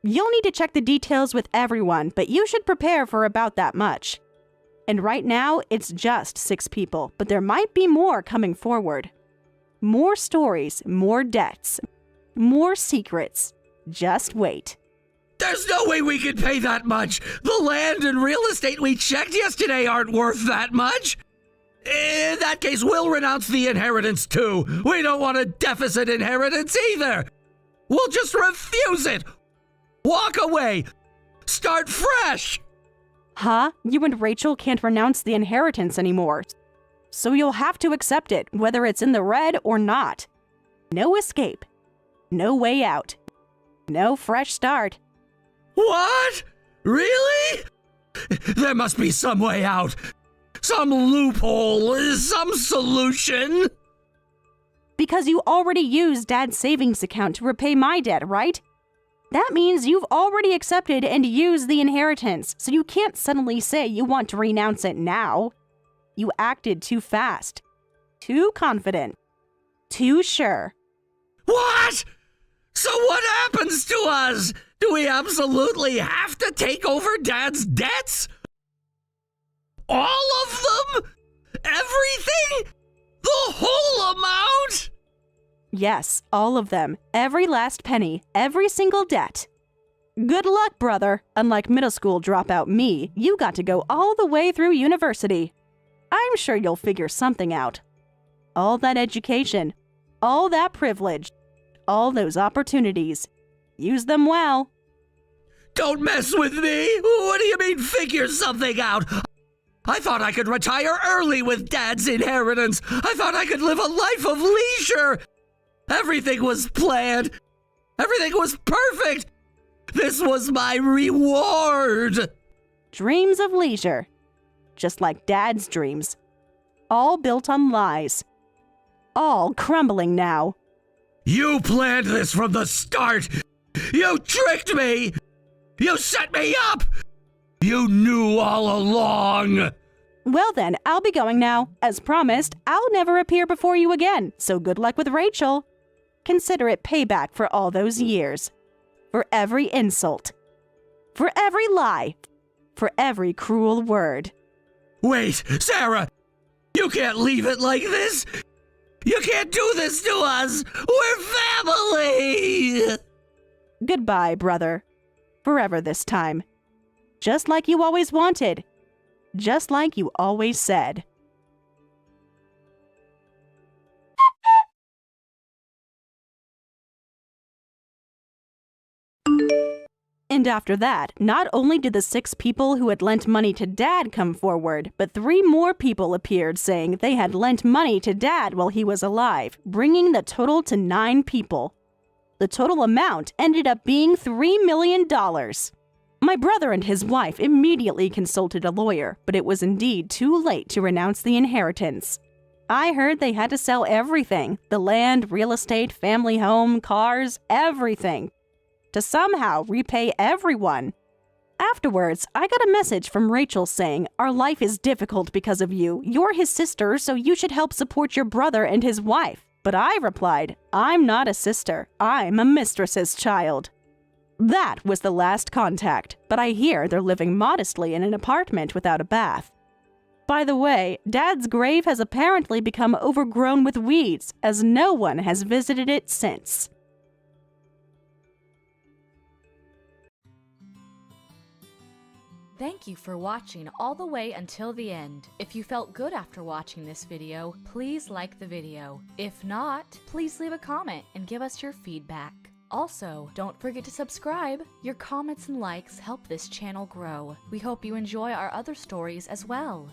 You'll need to check the details with everyone, but you should prepare for about that much. And right now, it's just 6 people, but there might be more coming forward. More stories, more debts, more secrets. Just wait. There's no way we can pay that much. The land and real estate we checked yesterday aren't worth that much. In that case, we'll renounce the inheritance too. We don't want a deficit inheritance either. We'll just refuse it. Walk away. Start fresh. Huh? You and Rachel can't renounce the inheritance anymore. So you'll have to accept it, whether it's in the red or not. No escape. No way out. No fresh start. What? Really? There must be some way out. Some loophole, some solution. Because you already used Dad's savings account to repay my debt, right? That means you've already accepted and used the inheritance, so you can't suddenly say you want to renounce it now. You acted too fast, too confident, too sure. What? So what happens to us? Do we absolutely have to take over Dad's debts? All of them? Everything? The whole amount? Yes, all of them. Every last penny. Every single debt. Good luck, brother. Unlike middle school dropout me, you got to go all the way through university. I'm sure you'll figure something out. All that education, all that privilege, all those opportunities. Use them well. Don't mess with me! What do you mean figure something out? I thought I could retire early with Dad's inheritance. I thought I could live a life of leisure. Everything was planned. Everything was perfect. This was my reward. Dreams of leisure. Just like Dad's dreams. All built on lies. All crumbling now. You planned this from the start. You tricked me. You set me up. You knew all along. Well then, I'll be going now. As promised, I'll never appear before you again, so good luck with Rachel. Consider it payback for all those years. For every insult. For every lie. For every cruel word. Wait, Sarah! You can't leave it like this! You can't do this to us! We're family! Goodbye, brother. Forever this time. Just like you always wanted. Just like you always said. And after that, not only did the 6 people who had lent money to Dad come forward, but 3 more people appeared saying they had lent money to Dad while he was alive, bringing the total to 9 people. The total amount ended up being $3 million. My brother and his wife immediately consulted a lawyer, but it was indeed too late to renounce the inheritance. I heard they had to sell everything, the land, real estate, family home, cars, everything, to somehow repay everyone. Afterwards, I got a message from Rachel saying, "Our life is difficult because of you. You're his sister, so you should help support your brother and his wife." But I replied, "I'm not a sister. I'm a mistress's child." That was the last contact, but I hear they're living modestly in an apartment without a bath. By the way, Dad's grave has apparently become overgrown with weeds, as no one has visited it since. Thank you for watching all the way until the end. If you felt good after watching this video, please like the video. If not, please leave a comment and give us your feedback. Also, don't forget to subscribe. Your comments and likes help this channel grow. We hope you enjoy our other stories as well.